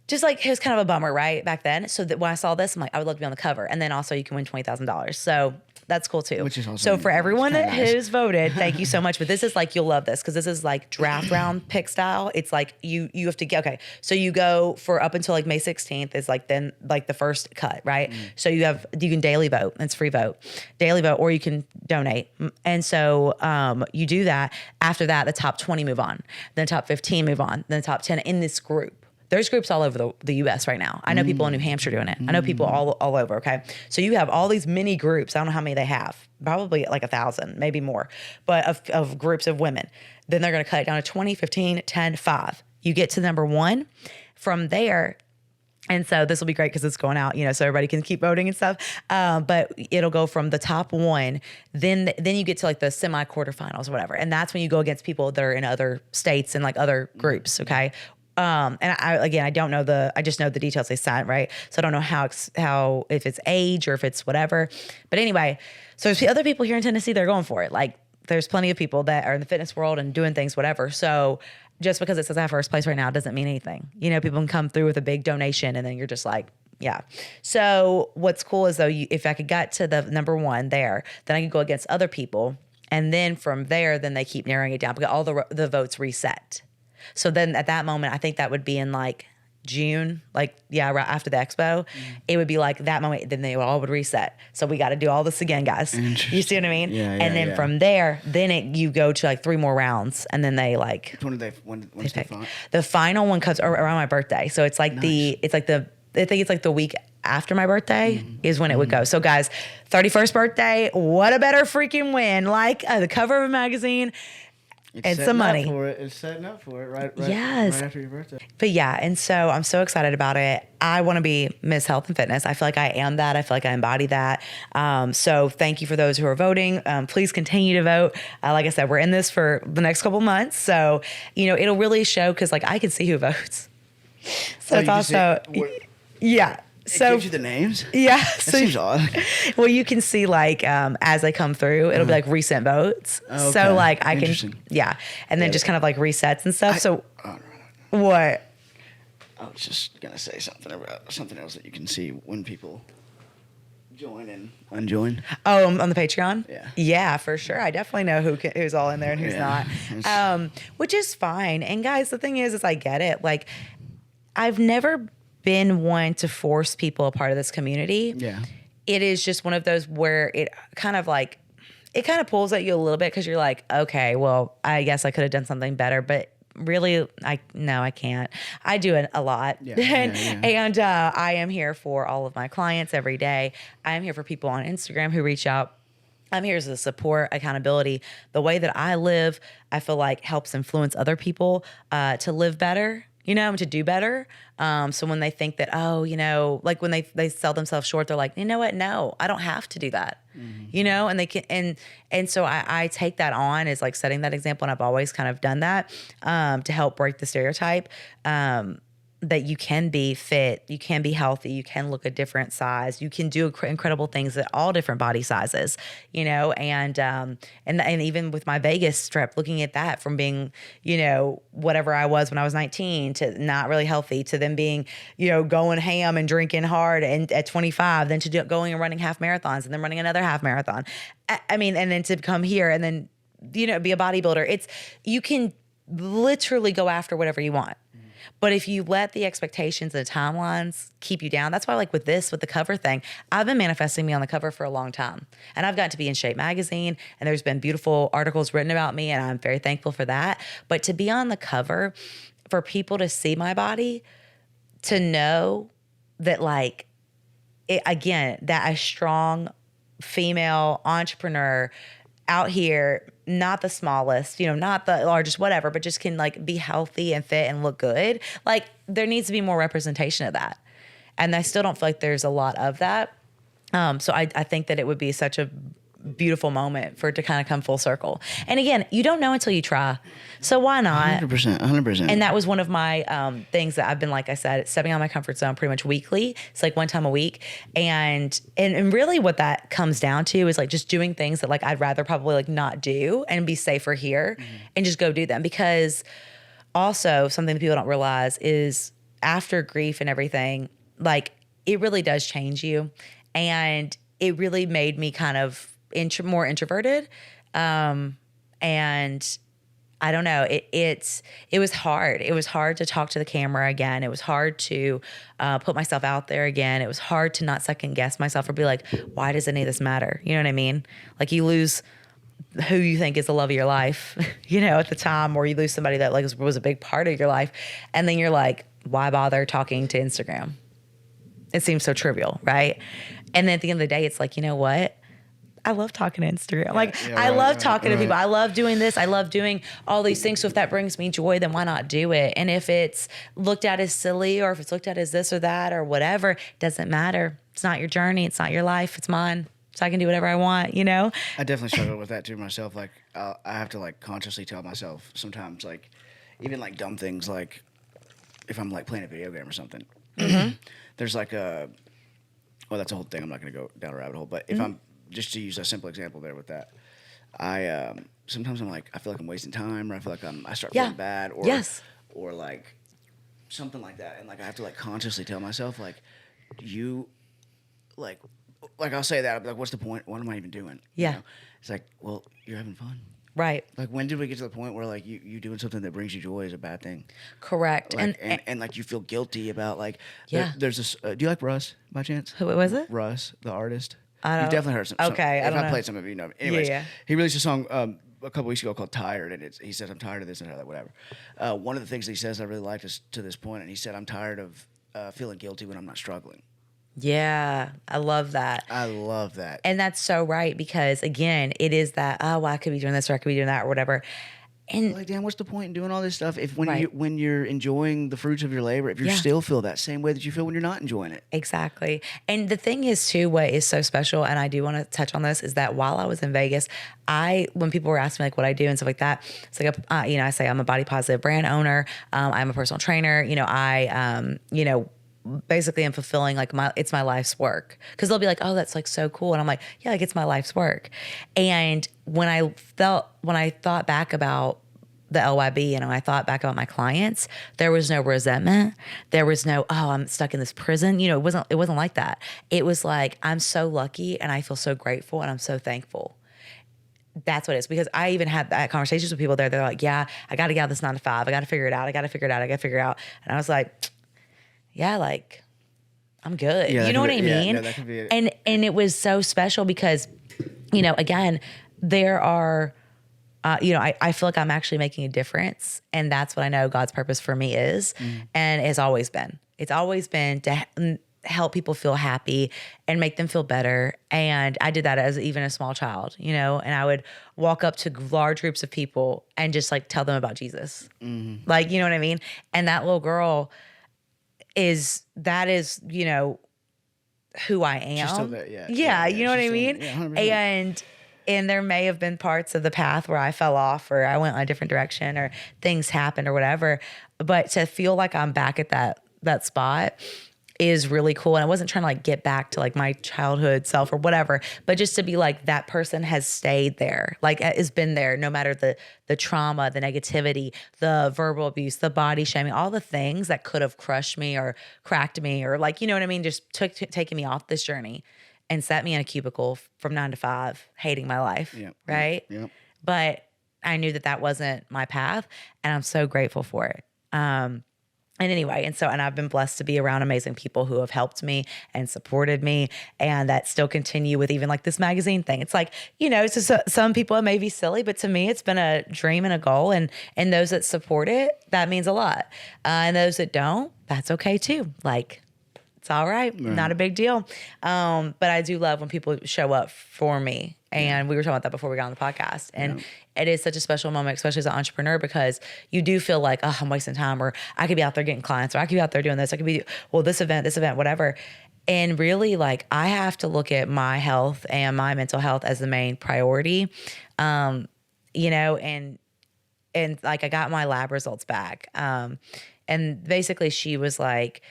just like it was kind of a bummer, right? Back then. So that when I saw this, I'm like, I would love to be on the cover. And then also you can win $20,000. So that's cool too. Which is awesome. So for everyone that has voted, thank you so much. But this is like, you'll love this because this is like draft round pick style. It's like you have to get, okay. So you go for up until like May 16th is like then like the first cut, right? So you can daily vote. It's free vote, daily vote, or you can donate. And so you do that. After that, the top 20 move on, then the top 15 move on, then the top 10 in this group. There's groups all over the U.S. right now. I know people in New Hampshire doing it. I know people all over, okay? So you have all these mini groups. I don't know how many they have. Probably like 1,000, maybe more, but of groups of women. Then they're going to cut it down to 20, 15, 10, 5. You get to number 1. From there, and so this will be great because it's going out, so everybody can keep voting and stuff. But it'll go from the top 1, then you get to like the semi-quarterfinals or whatever. And that's when you go against people that are in other states and like other groups, okay? And I don't know I just know the details they sent, right? So I don't know how, if it's age or if it's whatever. But anyway, so there's other people here in Tennessee, they're going for it. Like there's plenty of people that are in the fitness world and doing things, whatever. So just because it says I have first place right now, doesn't mean anything. People can come through with a big donation and then you're just like, yeah. So what's cool is though, if I could get to the number 1 there, then I could go against other people. And then from there, then they keep narrowing it down because all the votes reset. So then at that moment, I think that would be in like June, like, yeah, right after the expo, it would be like that moment, then they all would reset. So we got to do all this again, guys. You see what I mean? Yeah, and then from there, then you go to like 3 more rounds and then they like. When's the final? The final one comes around my birthday. So it's like I think it's like the week after my birthday is when it would go. So guys, 31st birthday, what a better freaking win. Like the cover of a magazine. And some money. It's setting up for it, right? Yes. Right after your birthday. But yeah, and so I'm so excited about it. I want to be Miss Health and Fitness. I feel like I am that. I feel like I embody that. So thank you for those who are voting. Please continue to vote. Like I said, we're in this for the next couple months. So, it'll really show because like I can see who votes. So it's also, yeah. It gives you the names? Yeah. That seems odd. Well, you can see like as they come through, it'll be like recent votes. Oh, okay. So like I can, yeah. And then just kind of like resets and stuff. What? I was just going to say something about something else that you can see when people join and unjoin. Oh, on the Patreon? Yeah. Yeah, for sure. I definitely know who's all in there and who's not. Which is fine. And guys, the thing is I get it. Like I've never been one to force people a part of this community. Yeah. It is just one of those where it kind of pulls at you a little bit because you're like, okay, well, I guess I could have done something better, but really, I can't. I do it a lot. Yeah, and I am here for all of my clients every day. I am here for people on Instagram who reach out. I'm here as a support, accountability. The way that I live, I feel like helps influence other people to live better. and to do better. So when they think that, oh, like when they sell themselves short, they're like, you know what? No, I don't have to do that, and they can, and so I take that on as like setting that example. And I've always kind of done that, to help break the stereotype. That you can be fit, you can be healthy, you can look a different size, you can do incredible things at all different body sizes, and even with my Vegas trip, looking at that from being, whatever I was when I was 19 to not really healthy, to then being, going ham and drinking hard and at 25, then to going and running half marathons and then running another half marathon. I mean, and then to come here and then, be a bodybuilder. You can literally go after whatever you want. But if you let the expectations and the timelines keep you down, that's why like with the cover thing, I've been manifesting me on the cover for a long time. And I've got to be in Shape magazine, and there's been beautiful articles written about me, and I'm very thankful for that. But to be on the cover, for people to see my body, to know that like, that a strong female entrepreneur out here, not the smallest, not the largest, whatever, but just can like be healthy and fit and look good. Like there needs to be more representation of that. And I still don't feel like there's a lot of that. So I think that it would be such a beautiful moment for it to kind of come full circle. And again, you don't know until you try. So why not? 100%. And that was one of my things that I've been, like I said, stepping out of my comfort zone pretty much weekly. It's like one time a week. And really what that comes down to is like just doing things that like I'd rather probably like not do and be safer here and just go do them. Because also something that people don't realize is after grief and everything, like it really does change you. And it really made me kind of more introverted. And I don't know, it was hard. It was hard to talk to the camera again. It was hard to put myself out there again. It was hard to not second guess myself or be like, why does any of this matter? You know what I mean? Like you lose who you think is the love of your life, at the time, or you lose somebody that like was a big part of your life. And then you're like, why bother talking to Instagram? It seems so trivial, right? And then at the end of the day, it's like, you know what? I love talking to Instagram. I love talking to people. I love doing this. I love doing all these things. So if that brings me joy, then why not do it? And if it's looked at as silly, or if it's looked at as this or that or whatever, it doesn't matter. It's not your journey. It's not your life. It's mine. So I can do whatever I want, I definitely struggle with that too myself. Like I have to like consciously tell myself sometimes, like even like dumb things, like if I'm like playing a video game or something, there's like that's a whole thing. I'm not going to go down a rabbit hole, but if I'm, just to use a simple example there with that, I sometimes I'm like, I feel like I'm wasting time, or I feel like I start feeling bad, or like something like that, and like I have to like consciously tell myself like, like I'll say that, I'll be like, what's the point? What am I even doing? It's like, well, you're having fun. Right. Like when did we get to the point where like you doing something that brings you joy is a bad thing? Correct. Like, and like you feel guilty about like there's this. Do you like Russ by chance? Who was it? Russ, the artist. You've definitely heard some. Okay, I don't know. Played some of you know. Anyways, he released a song a couple weeks ago called "Tired," and he says, "I'm tired of this and that, whatever." One of the things that he says I really liked is to this point, and he said, "I'm tired of feeling guilty when I'm not struggling." Yeah, I love that. I love that. And that's so right, because again, it is that, oh, well, I could be doing this or I could be doing that or whatever. And like, damn, what's the point in doing all this stuff if when you're enjoying the fruits of your labor, if you still feel that same way that you feel when you're not enjoying it? Exactly. And the thing is too, what is so special, and I do want to touch on this, is that while I was in Vegas, when people were asking me like what I do and stuff like that, it's like, I say I'm a body positive brand owner. I'm a personal trainer. I basically I'm fulfilling like it's my life's work. Cause they'll be like, oh, that's like so cool. And I'm like, yeah, like it's my life's work. And when I thought back about the LYB, and I thought back about my clients, there was no resentment. There was no, oh, I'm stuck in this prison. It wasn't like that. It was like, I'm so lucky and I feel so grateful and I'm so thankful. That's what it is. Because I even had that conversations with people there. They're like, yeah, I got to get out of this 9 to 5. I got to figure it out. I got to figure it out. And I was like, yeah, like I'm good. Yeah, you know what I mean? No, that could be it. And it was so special because, again, there are, I feel like I'm actually making a difference, and that's what I know God's purpose for me is, and has always been. It's always been to help people feel happy and make them feel better. And I did that as even a small child, you know, and I would walk up to large groups of people and just like tell them about Jesus. Like, you know what I mean? And that little girl is, you know, who I am. She's still there, yeah. Yeah, you know what I mean? Yeah, 100%. And there may have been parts of the path where I fell off or I went a different direction or things happened or whatever. But to feel like I'm back at that spot is really cool. And I wasn't trying to like get back to like my childhood self or whatever, but just to be like, that person has stayed there, like has been there no matter the trauma, the negativity, the verbal abuse, the body shaming, all the things that could have crushed me or cracked me or like, you know what I mean? Just taking me off this journey and set me in a cubicle from 9 to 5, hating my life. Yep. Right. Yep. But I knew that wasn't my path, and I'm so grateful for it. And anyway, and I've been blessed to be around amazing people who have helped me and supported me, and that still continue with even like this magazine thing. It's like, you know, so some people it may be silly, but to me, it's been a dream and a goal. And those that support it, that means a lot. And those that don't, that's okay too. Like, it's all right. Not a big deal. But I do love when people show up for me. And we were talking about that before we got on the podcast. And it is such a special moment, especially as an entrepreneur, because you do feel like, oh, I'm wasting time, or I could be out there getting clients, or I could be out there doing this. I could be, well, this event, whatever. And really, like, I have to look at my health and my mental health as the main priority. You know, and like I got my lab results back. And basically she was like,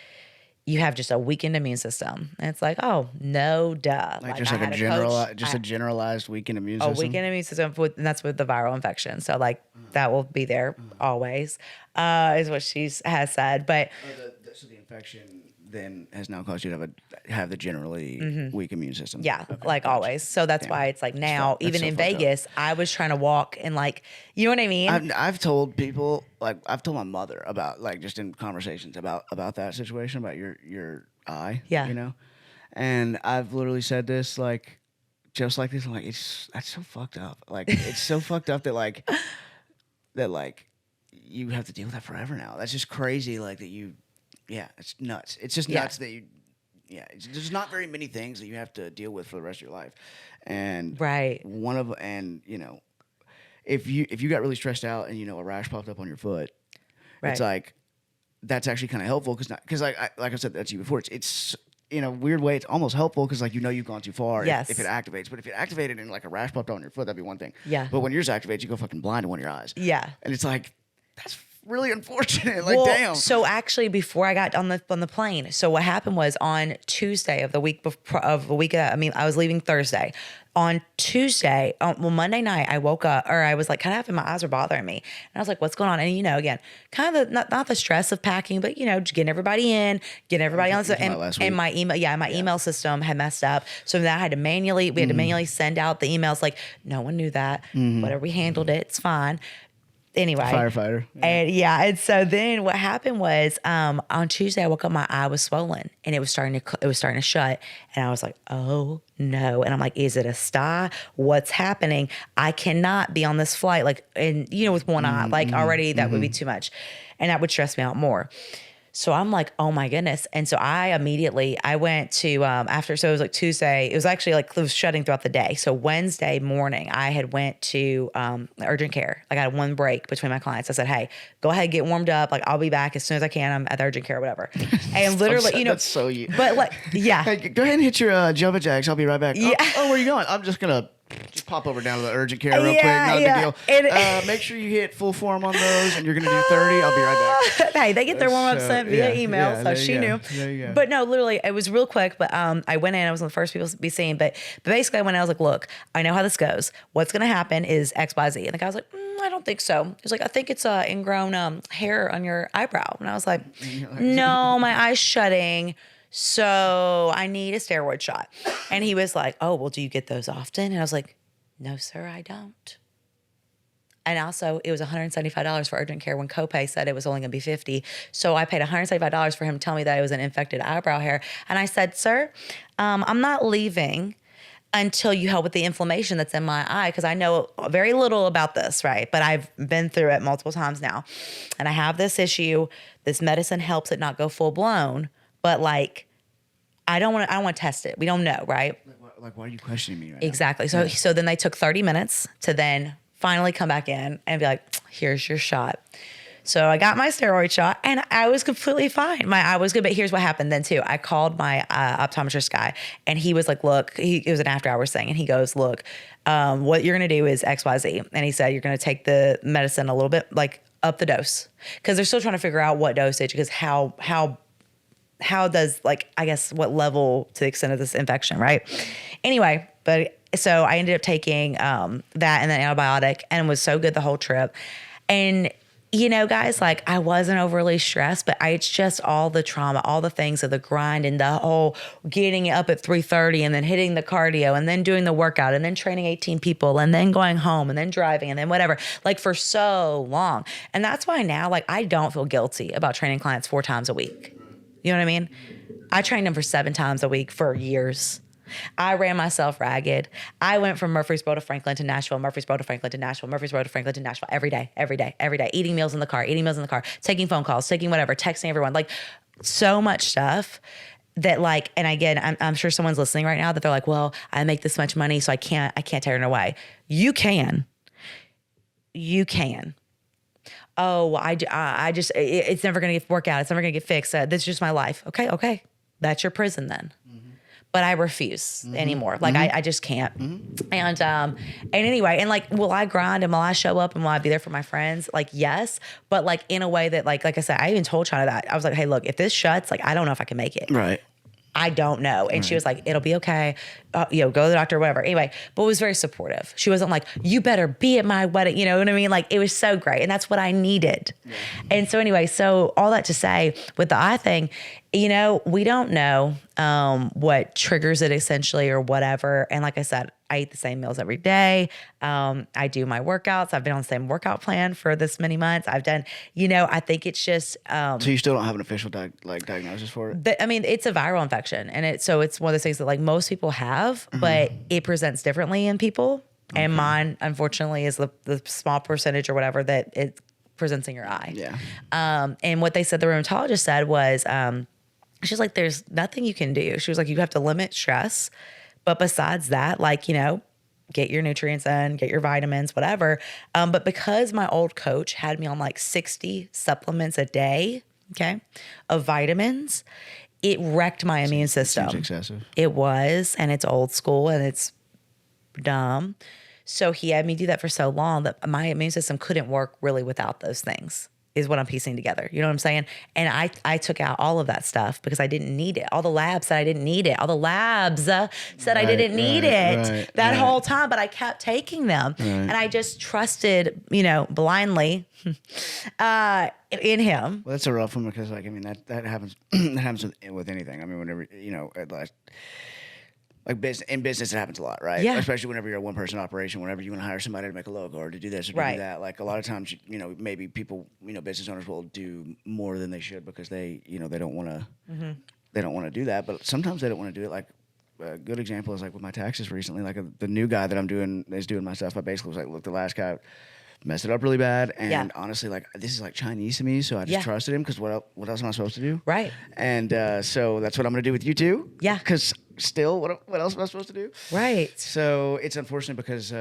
you have just a weakened immune system. And it's like, oh, no, duh. Like just like a generalized weakened immune system? A weakened immune system, and that's with the viral infection. So like that will be there always, is what she has said. But so the infection then has now caused you to have the generally weak immune system. Yeah, okay, like always. So that's why it's like now, even in Vegas, I was trying to walk and like, you know what I mean? I've told people, like I've told my mother about, like, just in conversations about that situation, about your eye. Yeah. You know? And I've literally said this, like, just like this. I'm like, that's so fucked up. Like, it's so fucked up that you have to deal with that forever now. That's just crazy. Like yeah, it's nuts. It's just nuts that there's not very many things that you have to deal with for the rest of your life. And you know, if you got really stressed out and, you know, a rash popped up on your foot, it's like, that's actually kind of helpful because like I said that to you before, it's in a weird way, it's almost helpful because, like, you know, you've gone too far if it activates. But if it activated and like a rash popped on your foot, that'd be one thing. Yeah. But when yours activates, you go fucking blind in one of your eyes. Yeah. And it's like, that's really unfortunate. Like, damn. So actually, before I got on the plane, so what happened was on Tuesday of the week I was leaving Thursday. On Tuesday, Monday night, I woke up, or I was like kind of having, my eyes were bothering me, and I was like, "What's going on?" And, you know, again, kind of not the stress of packing, but, you know, just getting everybody in, getting everybody on. And my email system had messed up, so that I had to manually send out the emails. Like, no one knew that, whatever, we handled it, it's fine. Anyway, firefighter. And so then what happened was on Tuesday I woke up, my eye was swollen and it was starting to shut, and I was like, oh no. And I'm like, is it a sty? What's happening? I cannot be on this flight, like, and, you know, with one eye, like, already that would be too much, and that would stress me out more. So I'm like, oh my goodness. And so I went to, so it was like Tuesday, it was actually like, it was shutting throughout the day. So Wednesday morning, I had went to urgent care. Like, I had one break between my clients. I said, hey, go ahead, get warmed up. Like, I'll be back as soon as I can. I'm at the urgent care or whatever. And literally, you know. That's so you. But like, yeah. Hey, go ahead and hit your Java Jacks. I'll be right back. Yeah. Oh, where are you going? I'm just going to just pop over down to the urgent care real quick. Not a big deal. Make sure you hit full form on those, and you're going to do 30. I'll be right back. Hey, they get their warm-up sent via email, so she knew. There you go. But no, literally, it was real quick. But I went in. I was one of the first people to be seen. But basically, I went in. I was like, look, I know how this goes. What's going to happen is X, Y, Z. And the guy was like, I don't think so. He was like, I think it's ingrown hair on your eyebrow. And I was like, no, my eye's shutting, so I need a steroid shot. And he was like, oh, well, do you get those often? And I was like, no, sir, I don't. And also, it was $175 for urgent care when copay said it was only going to be $50. So I paid $175 for him to tell me that it was an infected eyebrow hair. And I said, sir, I'm not leaving until you help with the inflammation that's in my eye, because I know very little about this, right? But I've been through it multiple times now. And I have this issue. This medicine helps it not go full blown, but like, I don't want to test it. We don't know, right? Like, why are you questioning me right Exactly. now? So then they took 30 minutes to then finally come back in and be like, here's your shot. So I got my steroid shot and I was completely fine. My eye was good, but here's what happened then too. I called my optometrist guy and he was like, look, it was an after hours thing. And he goes, look, what you're going to do is X, Y, Z. And he said, you're going to take the medicine a little bit, like up the dose. Cause they're still trying to figure out what dosage, because how does, like, I guess what level to the extent of this infection. Right. Anyway, but so I ended up taking, that and then antibiotic, and was so good the whole trip. And you know, guys, like, I wasn't overly stressed, but it's just all the trauma, all the things of the grind and the whole getting up at 3:30 and then hitting the cardio and then doing the workout and then training 18 people and then going home and then driving and then whatever, like, for so long. And that's why now, like, I don't feel guilty about training clients 4 times a week. You know what I mean? I trained them for 7 times a week for years. I ran myself ragged. I went from Murfreesboro to Franklin to Nashville, Murfreesboro to Franklin to Nashville, Murfreesboro to Franklin to Nashville every day, eating meals in the car, taking phone calls, taking whatever, texting everyone, like, so much stuff that, like, and again, I'm sure someone's listening right now that they're like, well, I make this much money, so I can't turn it away. You can. Oh, I just, it's never going to work out. It's never going to get fixed. This is just my life. Okay. That's your prison then. But I refuse anymore. Like, I just can't. And anyway, and like, will I grind and will I show up and will I be there for my friends? Like, yes, but like in a way that like I said, I even told China that. I was like, hey, look, if this shuts, like, I don't know if I can make it. Right. I don't know. And she was like, it'll be okay. Go to the doctor or whatever. Anyway, but was very supportive. She wasn't like, you better be at my wedding. You know what I mean? Like, it was so great. And that's what I needed. Yeah. And so anyway, so all that to say with the eye thing, you know, we don't know what triggers it essentially or whatever. And like I said, I eat the same meals every day. I do my workouts. I've been on the same workout plan for this many months. I've done, you know, I think it's just. So you still don't have an official diagnosis for it? I mean, it's a viral infection. And it's one of those things that like most people have, but it presents differently in people. Okay. And mine, unfortunately, is the small percentage or whatever that it presents in your eye. Yeah. And what they said, the rheumatologist said was, she's like, there's nothing you can do. She was like, you have to limit stress. But besides that, like, you know, get your nutrients in, get your vitamins, whatever. But because my old coach had me on like 60 supplements a day, okay, of vitamins, it wrecked my immune system. Seems excessive. It was, and it's old school and it's dumb. So he had me do that for so long that my immune system couldn't work really without those things, is what I'm piecing together. You know what I'm saying? And I took out all of that stuff because I didn't need it. All the labs said I didn't need it. All the labs said I didn't need it that whole time, but I kept taking them. Right. And I just trusted, you know, blindly in him. Well, that's a rough one because, like, I mean, that happens that happens with anything. I mean, whenever, you know, like in business, it happens a lot, right? Yeah. Especially whenever you're a one-person operation, whenever you want to hire somebody to make a logo or to do this or to do that. Like, a lot of times, you know, maybe people, you know, business owners will do more than they should because they, you know, they don't want to do that. But sometimes they don't want to do it. Like, a good example is like with my taxes recently. Like, the new guy that I'm doing is doing my stuff. I basically was like, look, the last guy messed it up really bad, and honestly, like, this is like Chinese to me, so I just trusted him because what else am I supposed to do? Right. And so that's what I'm gonna do with you too. Yeah. Because still, what else am I supposed to do? Right. So it's unfortunate because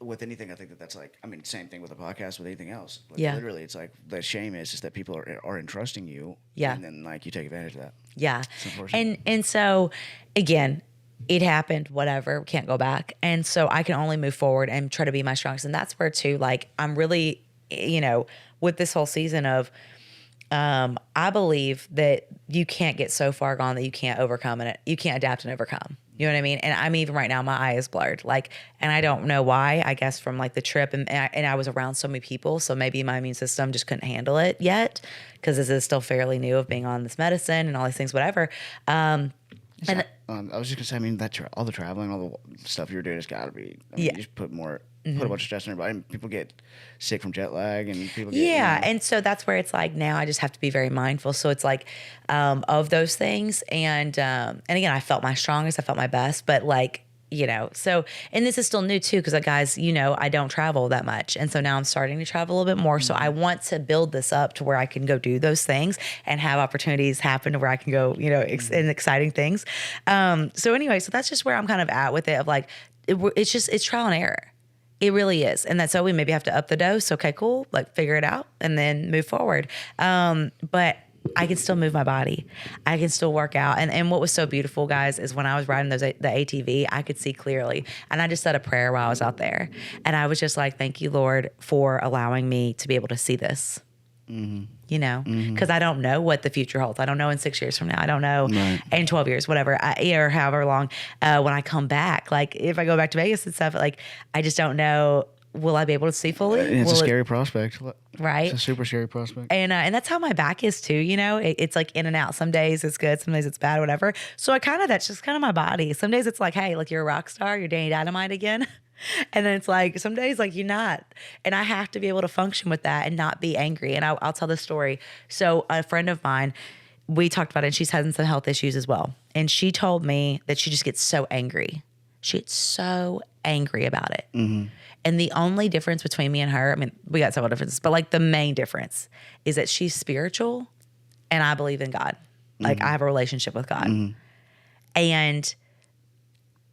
with anything, I think that's like, I mean, same thing with a podcast, with anything else. Like, literally, it's like the shame is just that people are entrusting you. Yeah. And then like you take advantage of that. Yeah. It's unfortunate. And so again, it happened, whatever, can't go back. And so I can only move forward and try to be my strongest. And that's where too, like, I'm really, you know, with this whole season of, I believe that you can't get so far gone that you can't overcome it. You can't adapt and overcome. You know what I mean? And I'm even right now, my eye is blurred. Like, and I don't know why, I guess from like the trip and I was around so many people. So maybe my immune system just couldn't handle it yet because this is still fairly new of being on this medicine and all these things, whatever. I was just gonna say, I mean, all the traveling, all the stuff you're doing has got to be. I mean, you just put a bunch of stress on everybody. And people get sick from jet lag, and people get and so that's where it's like now I just have to be very mindful. So it's like of those things, and again, I felt my strongest, I felt my best, but like So, and this is still new too, because guys, I don't travel that much. And so now I'm starting to travel a little bit more. So I want to build this up to where I can go do those things and have opportunities happen to where I can go, in exciting things. So anyway, so that's just where I'm kind of at with it, of like, it's trial and error. It really is. And that's so we maybe have to up the dose. Okay, cool. Like figure it out and then move forward. But I can still move my body. I can still work out. And what was so beautiful, guys, is when I was riding the ATV, I could see clearly. And I just said a prayer while I was out there. And I was just like, thank you, Lord, for allowing me to be able to see this. Because I don't know what the future holds. I don't know in 6 years from now. I don't know in 12 years, whatever, or however long, when I come back. Like if I go back to Vegas and stuff, like I just don't know. Will I be able to see fully? It's a scary prospect. Right. It's a super scary prospect. And that's how my back is too. It's like in and out. Some days it's good. Some days it's bad, whatever. So that's just kind of my body. Some days it's like, hey, like you're a rock star. You're Dani Dynamite again. And then it's like, some days like you're not. And I have to be able to function with that and not be angry. And I'll tell this story. So a friend of mine, we talked about it, and she's having some health issues as well. And she told me that she just gets so angry. She gets so angry about it. Mm-hmm. And the only difference between me and her, I mean, we got several differences, but like the main difference is that she's spiritual and I believe in God. Like I have a relationship with God. And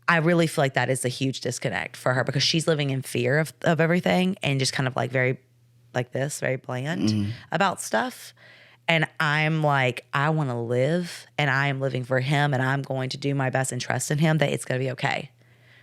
I really feel like that is a huge disconnect for her, because she's living in fear of everything and just kind of like very bland about stuff. And I'm like, I want to live, and I am living for him, and I'm going to do my best and trust in him that it's going to be okay.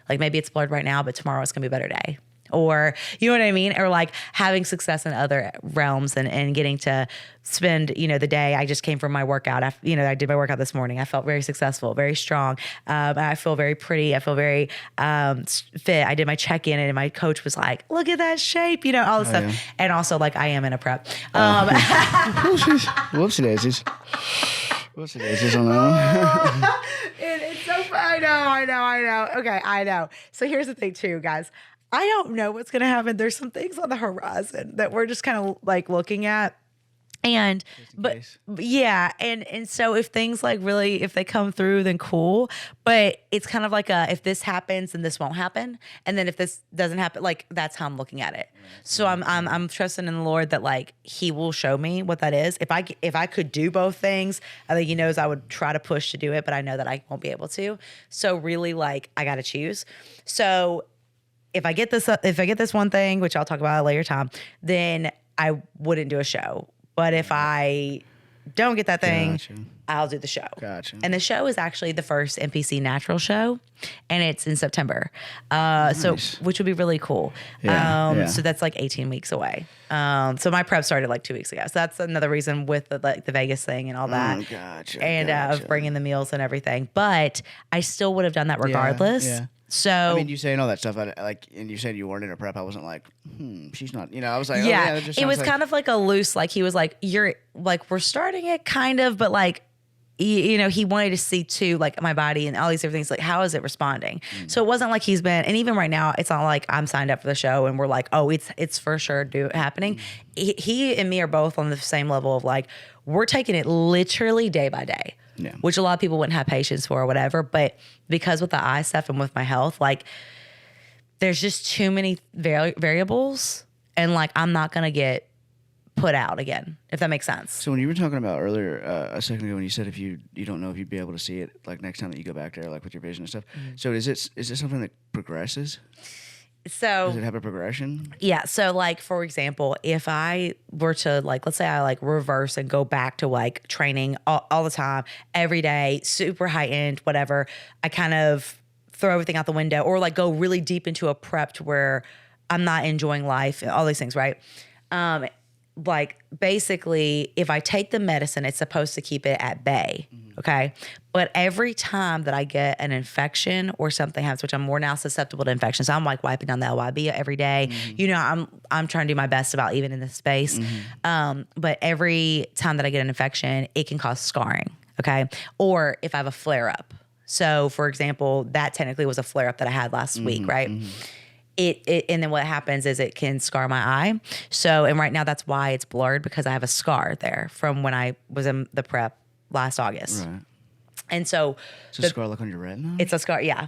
Like maybe it's blurred right now, but tomorrow it's going to be a better day. Or, you know what I mean? Or like having success in other realms and getting to spend, the day. I just came from my workout. I did my workout this morning. I felt very successful, very strong. I feel very pretty. I feel very fit. I did my check-in, and my coach was like, look at that shape, all this stuff. Yeah. And also like I am in a prep. Whoopsie daisies. What's it on that one? It's so fun. I know. Okay, I know. So here's the thing too, guys. I don't know what's going to happen. There's some things on the horizon that we're just kind of like looking at. And, yeah. And so if things like really, if they come through, then cool. But it's kind of like if this happens, then this won't happen. And then if this doesn't happen, like that's how I'm looking at it. So I'm trusting in the Lord that like he will show me what that is. If I could do both things, I think he knows I would try to push to do it, but I know that I won't be able to. So really like I got to choose. So if I get this one thing, which I'll talk about at a later time, then I wouldn't do a show. But if I don't get that thing, gotcha, I'll do the show. Gotcha. And the show is actually the first NPC natural show, and it's in September. Nice. So which would be really cool. Yeah. So that's like 18 weeks away. So my prep started like 2 weeks ago. So that's another reason with the Vegas thing and all that. Oh, gotcha. And of bringing the meals and everything. But I still would have done that regardless. Yeah. So I mean, you saying all that stuff, and you said you weren't in a prep. I wasn't like, she's not. I was like, yeah. That just it was like... kind of like a loose. Like he was like, you're like, we're starting it kind of, but like, he wanted to see too, like my body and all these different things. Like, how is it responding? So it wasn't like he's been, and even right now, it's not like I'm signed up for the show and we're like, oh, it's for sure happening. He and me are both on the same level of like, we're taking it literally day by day. Yeah. Which a lot of people wouldn't have patience for or whatever. But because with the eye stuff and with my health, like there's just too many variables, and like I'm not going to get put out again, if that makes sense. So when you were talking about earlier a second ago, when you said if you don't know if you'd be able to see it like next time that you go back there, like with your vision and stuff. So is it something that progresses? So does it have a progression? Yeah. So like, for example, if I were to like, let's say I like reverse and go back to like training all the time, every day, super high end, whatever, I kind of throw everything out the window, or like go really deep into a prep to where I'm not enjoying life, all these things, right? Like basically if I take the medicine, it's supposed to keep it at bay. Okay. But every time that I get an infection or something happens, which I'm more now susceptible to infections, so I'm like wiping down the LYB every day. I'm trying to do my best about even in this space. But every time that I get an infection, it can cause scarring. Okay. Or if I have a flare up. So for example, that technically was a flare up that I had last week. Right. It and then what happens is it can scar my eye. So, and right now that's why it's blurred, because I have a scar there from when I was in the prep last August. And so It's a scar like on your retina? it's a scar, yeah.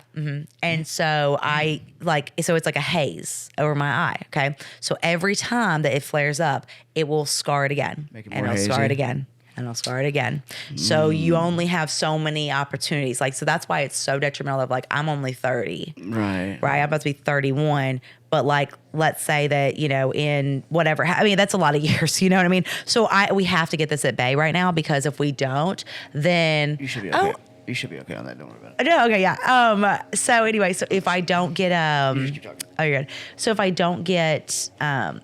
And so so it's like a haze over my eye, okay? So every time that it flares up, it will scar it again. Make it and more it'll scar hazy. it again. And I'll scar it again. So you only have so many opportunities. Like, so that's why it's so detrimental of like, I'm only 30. Right. Right. I'm about to be 31. But like, let's say that, in whatever, I mean, that's a lot of years, you know what I mean? So we have to get this at bay right now, because if we don't, then. You should be okay. You should be okay on that. Don't worry about it. No, okay, yeah. So anyway, so if I don't get You just keep talking. oh, you're good. So if I don't get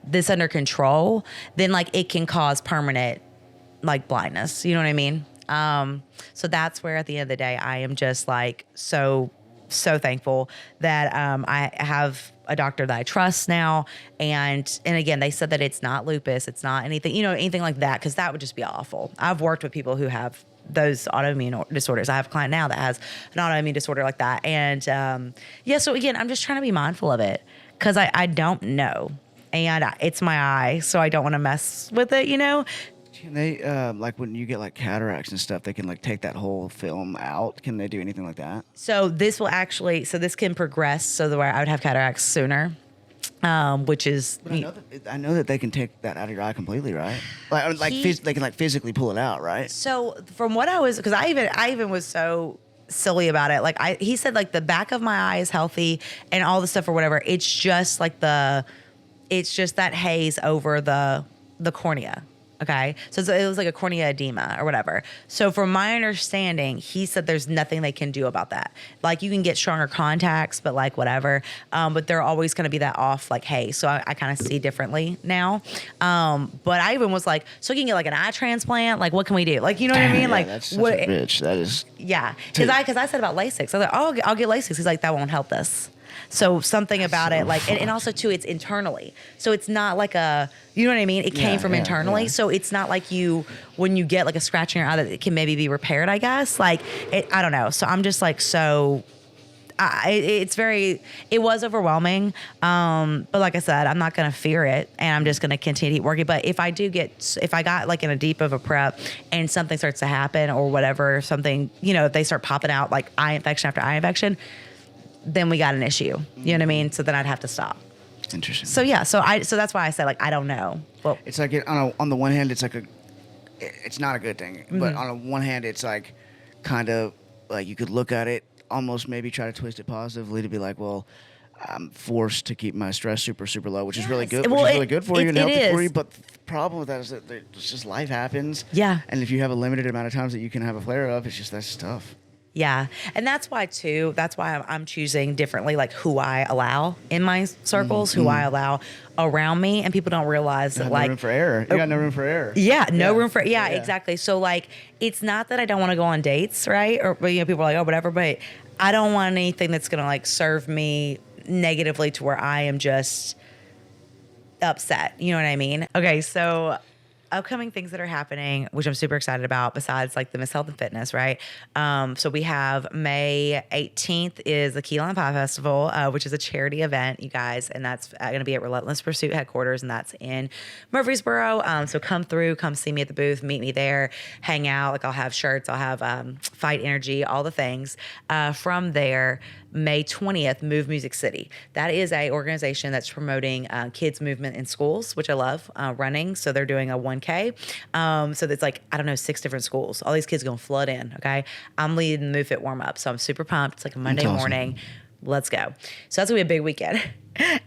this under control, then like it can cause permanent like blindness. You know what I mean? So that's where at the end of the day, I am just like so thankful that I have a doctor that I trust now. And again, they said that it's not lupus, it's not anything, anything like that, because that would just be awful. I've worked with people who have those autoimmune disorders. I have a client now that has an autoimmune disorder like that. And so again, I'm just trying to be mindful of it, because I don't know. And it's my eye, so I don't want to mess with it, Can they, like when you get like cataracts and stuff, they can like take that whole film out? Can they do anything like that? So this can progress so that I would have cataracts sooner, which is. But I know that they can take that out of your eye completely, right? They can like physically pull it out, right? So from what because I even was so silly about it. Like he said, like the back of my eye is healthy and all the stuff or whatever. It's just like it's just that haze over the cornea. Okay. So it was like a cornea edema or whatever. So from my understanding, he said there's nothing they can do about that. Like you can get stronger contacts, but like whatever. But they're always going to be that off, like, hey, so I kind of see differently now. But I even was like, so you can get like an eye transplant. Like, what can we do? Like, you know what I mean? Yeah, like, that's such a bitch. That is. Yeah. Cause I said about LASIK. I was like, oh, I'll get LASIK. He's like, that won't help this. So something about it, like, and also too, it's internally. So it's not like you know what I mean? It came from internally. Yeah. So it's not like when you get like a scratch in your eye that it can maybe be repaired, I guess. Like, I don't know. So I'm just like, it was overwhelming. But like I said, I'm not going to fear it, and I'm just going to continue to keep working. But if I got like in a deep of a prep and something starts to happen or whatever, something, if they start popping out like eye infection after eye infection, then we got an issue. You know what I mean? So then I'd have to stop. Interesting. So yeah, so that's why I said like I don't know. Well, it's like on the one hand, it's like it's not a good thing, but on the one hand, it's like kind of like you could look at it almost maybe try to twist it positively to be like, well, I'm forced to keep my stress super low, which is really good. Which is really good for you and healthy for you. But the problem with that is that it's just life happens. Yeah. And if you have a limited amount of times that you can have a flare up, that's tough. Yeah. And that's why I'm choosing differently, like who I allow in my circles, who I allow around me. And people don't realize that like. No room for error. You got no room for error. Yeah. Room for, exactly. So like, it's not that I don't want to go on dates, right? Or, people are like, oh, whatever. But I don't want anything that's going to like serve me negatively to where I am just upset. You know what I mean? Okay. So upcoming things that are happening, which I'm super excited about, besides like the Miss Health and Fitness, right? So we have May 18th is the Key Lime Pie Festival, which is a charity event, you guys, and that's going to be at Relentless Pursuit headquarters, and that's in Murfreesboro. So come see me at the booth, meet me there, hang out. Like I'll have shirts, I'll have Fight Energy, all the things. From there, May 20th, Move Music City. That is a organization that's promoting kids movement in schools, which I love, running. So they're doing a 1K. So there's like, 6 different schools. All these kids are going to flood in, okay? I'm leading the Move Fit warm-up, so I'm super pumped. It's like a Monday morning. Let's go. So that's going to be a big weekend.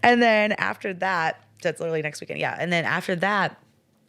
And then after that, that's literally next weekend, yeah. And then after that,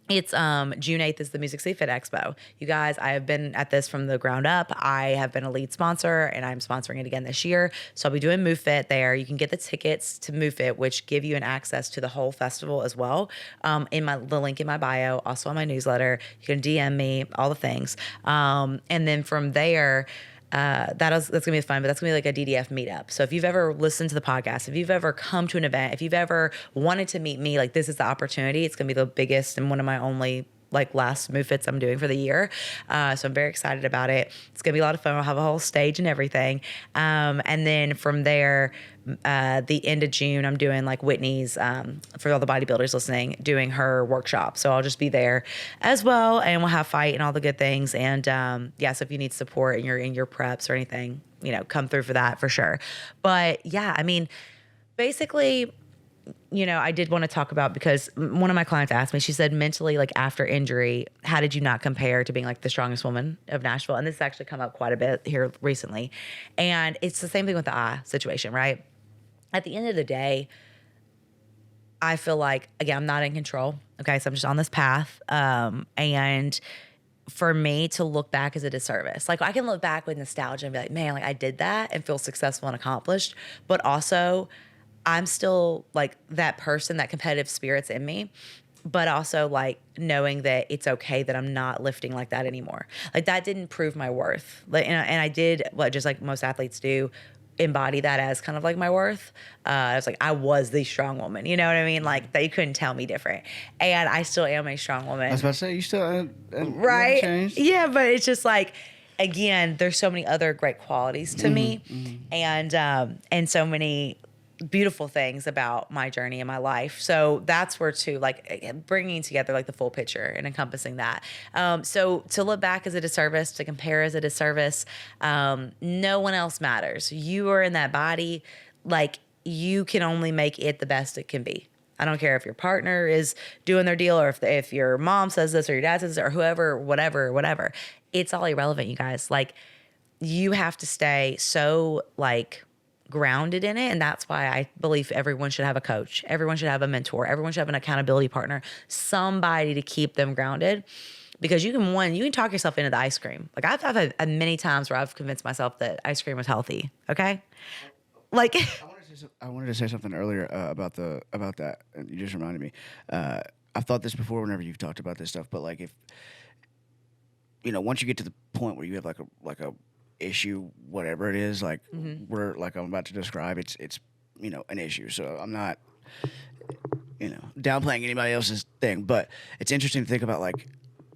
it's June 8th is the Music City Fit Expo. You guys, I have been at this from the ground up. I have been a lead sponsor, and I'm sponsoring it again this year. So I'll be doing Move Fit there. You can get the tickets to Move Fit, which give you an access to the whole festival as well. The link in my bio, also on my newsletter. You can DM me, all the things. And then from there, that's gonna be fun, but that's gonna be like a DDF meetup. So if you've ever listened to the podcast, if you've ever come to an event, if you've ever wanted to meet me, like this is the opportunity. It's gonna be the biggest and one of my only like last Move Fits I'm doing for the year. So I'm very excited about it. It's going to be a lot of fun. I'll have a whole stage and everything. And then from there, the end of June, I'm doing like Whitney's, for all the bodybuilders listening, doing her workshop. So I'll just be there as well, and we'll have fight and all the good things. And so if you need support and you're in your preps or anything, come through for that for sure. But yeah, I mean, basically, I did want to talk about, because one of my clients asked me, she said, mentally, like after injury, how did you not compare to being like the strongest woman of Nashville? And this has actually come up quite a bit here recently. And it's the same thing with the eye situation, right? At the end of the day, I feel like, again, I'm not in control. Okay. So I'm just on this path. And for me to look back is a disservice. Like I can look back with nostalgia and be like, man, like I did that and feel successful and accomplished. But also I'm still like that person, that competitive spirit's in me. But also like knowing that it's okay that I'm not lifting like that anymore. Like that didn't prove my worth. Like, and I did what just like most athletes do, embody that as kind of like my worth. I was like, I was the strong woman. You know what I mean? Like they couldn't tell me different. And I still am a strong woman. I was about to say, you still right? Changed. Yeah, but it's just like, again, there's so many other great qualities to me, and so many beautiful things about my journey in my life. So that's where too, like bringing together like the full picture and encompassing that. So to look back is a disservice, to compare is a disservice. No one else matters. You are in that body. Like you can only make it the best it can be. I don't care if your partner is doing their deal, or if your mom says this or your dad says this or whoever, whatever. It's all irrelevant, you guys. Like you have to stay so like grounded in it. And that's why I believe everyone should have a coach. Everyone should have a mentor. Everyone should have an accountability partner, somebody to keep them grounded. Because you can talk yourself into the ice cream. Like I've had many times where I've convinced myself that ice cream was healthy. Okay. Like I wanted to say something earlier about that. And you just reminded me. I've thought this before whenever you've talked about this stuff, but like if, once you get to the point where you have like a issue, whatever it is, like we're like I'm about to describe, it's an issue. So I'm not downplaying anybody else's thing, but it's interesting to think about like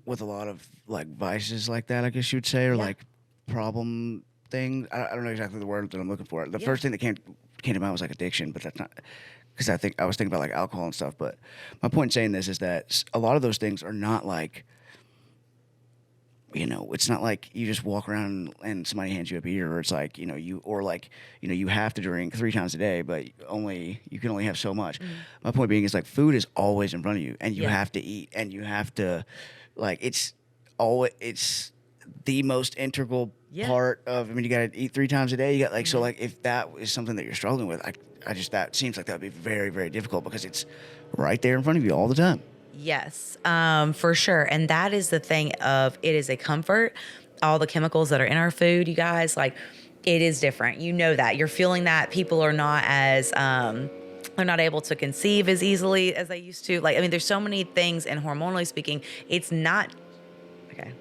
with a lot of like vices like that, I guess you would say, or like problem things. I don't know exactly the word that I'm looking for. The first thing that came to mind was like addiction, but that's not, because I was thinking about like alcohol and stuff. But my point in saying this is that a lot of those things are not like, it's not like you just walk around and somebody hands you a beer, or it's like, you have to drink 3 times a day, but you can only have so much. My point being is like food is always in front of you, and you have to eat, and you have to, like, it's the most integral part of, you got to eat 3 times a day. You got like, so like if that is something that you're struggling with, I just, that seems like that would be very, very difficult, because it's right there in front of you all the time. Yes, for sure. And that is the thing of, it is a comfort. All the chemicals that are in our food, you guys, like it is different. That you're feeling that people are not as, they're not able to conceive as easily as they used to. Like, there's so many things, and hormonally speaking, it's not, okay.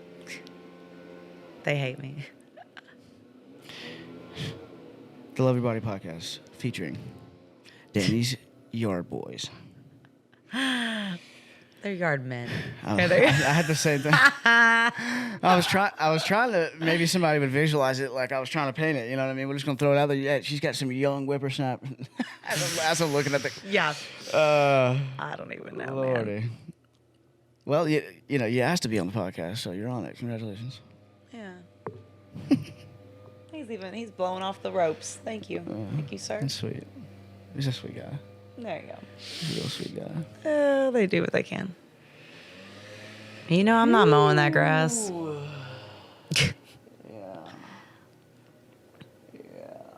They hate me. The Love Your Body podcast featuring Dani's Yard Boys. They're yard men. I had the same thing. I was trying to, maybe somebody would visualize it like I was trying to paint it. You know what I mean? We're just gonna throw it out there. Yeah, she's got some young whippersnapper. as I'm looking at the. Yeah. I don't even know, Lordy. man. Well, you asked to be on the podcast, so you're on it. Congratulations. Yeah. He's blowing off the ropes. Thank you. Thank you, sir. That's sweet. He's a sweet guy. There you go. He's a real sweet guy. They do what they can. I'm not mowing that grass.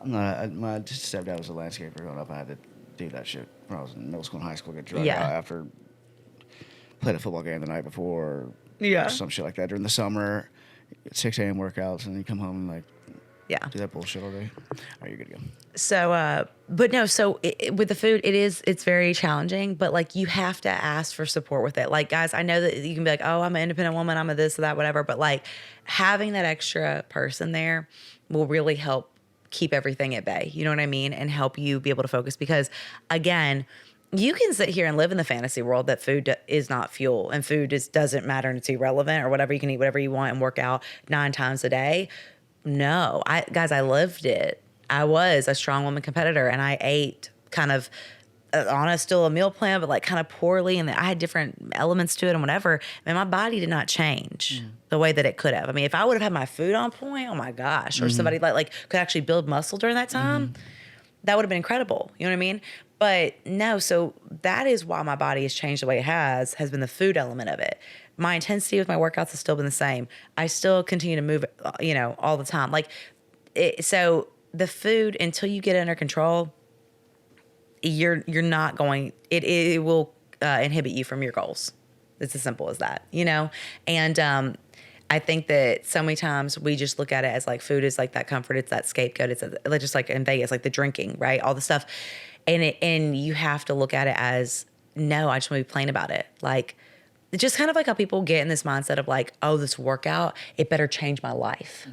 I'm not. My stepdad was a landscaper growing up. I had to do that shit when I was in middle school and high school. Get drugged out after played a football game the night before. Or some shit like that during the summer. 6 a.m. workouts, and you come home and like. Yeah. Do that bullshit all day. Are you good to go? So, but no, with the food, it's very challenging, but like you have to ask for support with it. Like, guys, I know that you can be like, oh, I'm an independent woman, I'm a this or that, whatever. But like having that extra person there will really help keep everything at bay. You know what I mean? And help you be able to focus, because again, you can sit here and live in the fantasy world that food is not fuel and food doesn't matter and it's irrelevant or whatever. You can eat whatever you want and work out 9 times a day. No, guys, I lived it. I was a strong woman competitor and I ate kind of on still a meal plan, but like kind of poorly. And I had different elements to it and whatever. And my body did not change the way that it could have. I mean, if I would have had my food on point, oh my gosh, or somebody like could actually build muscle during that time, that would have been incredible. You know what I mean? But no, so that is why my body has changed the way it has been the food element of it. My intensity with my workouts has still been the same. I still continue to move, all the time. So the food, until you get it under control, you're not going, it will inhibit you from your goals. It's as simple as that, And I think that so many times we just look at it as like food is like that comfort. It's that scapegoat. It's just like in Vegas, like the drinking, right? All the stuff. And you have to look at it as, no, I just want to be plain about it. Like, it's just kind of like how people get in this mindset of like, oh, this workout, it better change my life.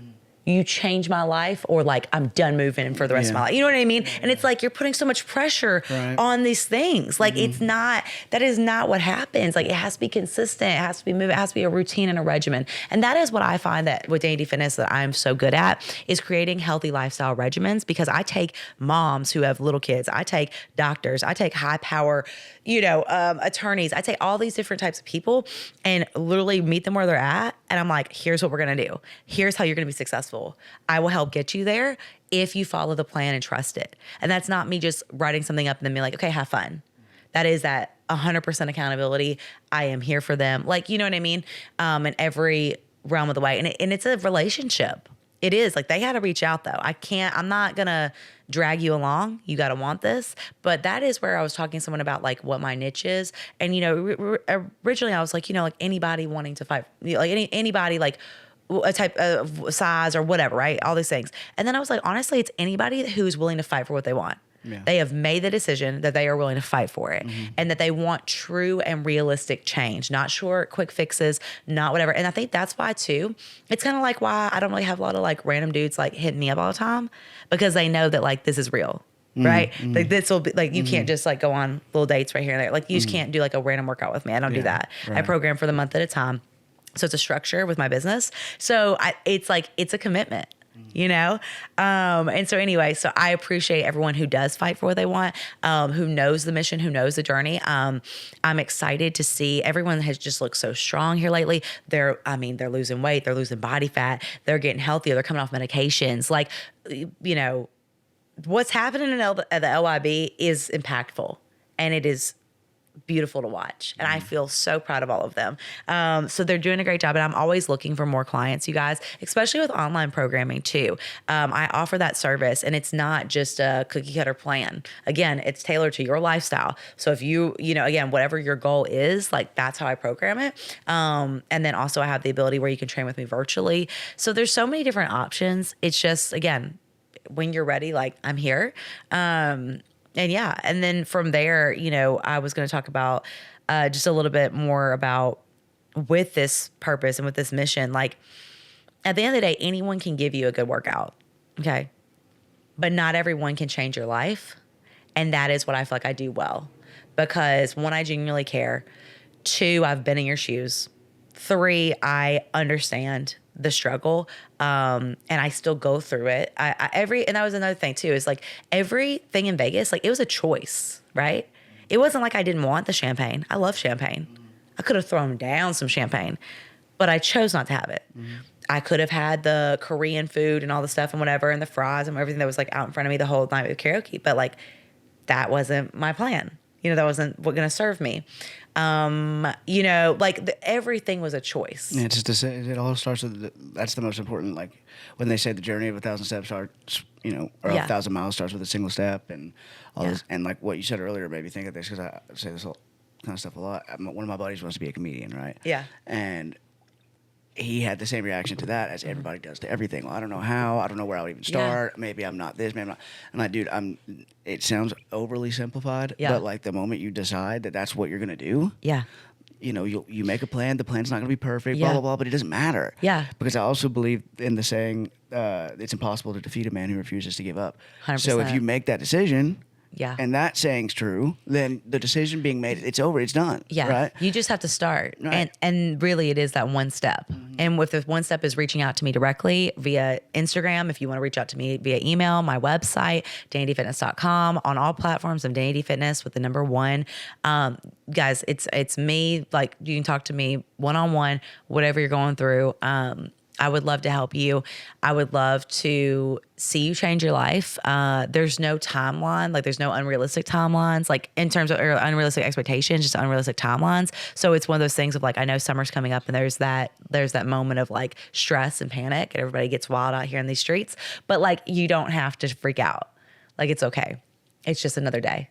You change my life, or like I'm done moving for the rest of my life. You know what I mean? And it's like you're putting so much pressure on these things. Like that is not what happens. Like it has to be consistent. It has to be moving. It has to be a routine and a regimen. And that is what I find that with Dani D Fitness that I'm so good at is creating healthy lifestyle regimens, because I take moms who have little kids. I take doctors. I take high power, attorneys. I take all these different types of people and literally meet them where they're at. And I'm like, here's what we're going to do. Here's how you're going to be successful. I will help get you there if you follow the plan and trust it. And that's not me just writing something up and then being like, okay, have fun. That is that 100% accountability. I am here for them. Like, you know what I mean? In every realm of the way. And it's a relationship. It is. Like, they had to reach out though. I'm not going to drag you along. You got to want this. But that is where I was talking to someone about like what my niche is. And, originally I was like, like anybody wanting to fight, like anybody like a type of size or whatever, right? All these things. And then I was like, honestly, it's anybody who's willing to fight for what they want. Yeah. They have made the decision that they are willing to fight for it and that they want true and realistic change, not short, quick fixes, not whatever. And I think that's why too, it's kind of like why I don't really have a lot of like random dudes like hitting me up all the time, because they know that like this is real. Right? Like this will be like, you can't just like go on little dates right here and there. Like you just can't do like a random workout with me. I don't do that. Right. I program for the month at a time. So it's a structure with my business. So it's a commitment, And so anyway, so I appreciate everyone who does fight for what they want, who knows the mission, who knows the journey. I'm excited to see everyone has just looked so strong here lately. They're losing weight. They're losing body fat. They're getting healthier. They're coming off medications. Like, what's happening at the LYB is impactful, and it is beautiful to watch. And I feel so proud of all of them. So they're doing a great job. And I'm always looking for more clients, you guys, especially with online programming too. I offer that service, and it's not just a cookie cutter plan. Again, it's tailored to your lifestyle. So if again, whatever your goal is, like that's how I program it. And then also I have the ability where you can train with me virtually. So there's so many different options. It's just, again, when you're ready, like I'm here. And then from there, I was going to talk about just a little bit more about with this purpose and with this mission. Like at the end of the day, anyone can give you a good workout, okay? But not everyone can change your life. And that is what I feel like I do well. Because 1, I genuinely care. 2, I've been in your shoes. 3, I understand the struggle. And I still go through it. And that was another thing too, is like everything in Vegas, like it was a choice, right? It wasn't like I didn't want the champagne. I love champagne. I could have thrown down some champagne, but I chose not to have it. I could have had the Korean food and all the stuff and whatever, and the fries and everything that was like out in front of me the whole night with karaoke. But like, that wasn't my plan. That wasn't what going to serve me. Everything was a choice. Yeah, just to say, it all starts with that's the most important. Like when they say the journey of 1,000 steps starts, or 1,000 miles starts with a single step, and all this. And like what you said earlier made me think of this, because I say this kind of stuff a lot. One of my buddies wants to be a comedian, right? Yeah. And he had the same reaction to that as everybody does to everything. Well, I don't know how. I don't know where I would even start. Yeah. Maybe I'm not this. Maybe I'm not. I'm like, dude, it sounds overly simplified. Yeah. But like the moment you decide that that's what you're gonna do. Yeah. You make a plan. The plan's not gonna be perfect. Blah blah blah. But it doesn't matter. Yeah. Because I also believe in the saying, it's impossible to defeat a man who refuses to give up. 100%. So if you make that decision, Yeah. and that saying's true, then the decision being made, it's over, it's done. Yeah. Right? You just have to start. Right. And really it is that one step. And if the one step is reaching out to me directly via Instagram, if you want to reach out to me via email, my website, danidfitness.com, on all platforms of Dani D Fitness with the number 1. Guys, it's me. Like, you can talk to me one-on-one, whatever you're going through. I would love to help you. I would love to see you change your life. There's no timeline. Like, there's no unrealistic timelines, like in terms of or unrealistic expectations, just unrealistic timelines. So it's one of those things of like, I know summer's coming up and there's that moment of like stress and panic and everybody gets wild out here in these streets, but like, you don't have to freak out. Like, it's okay. It's just another day.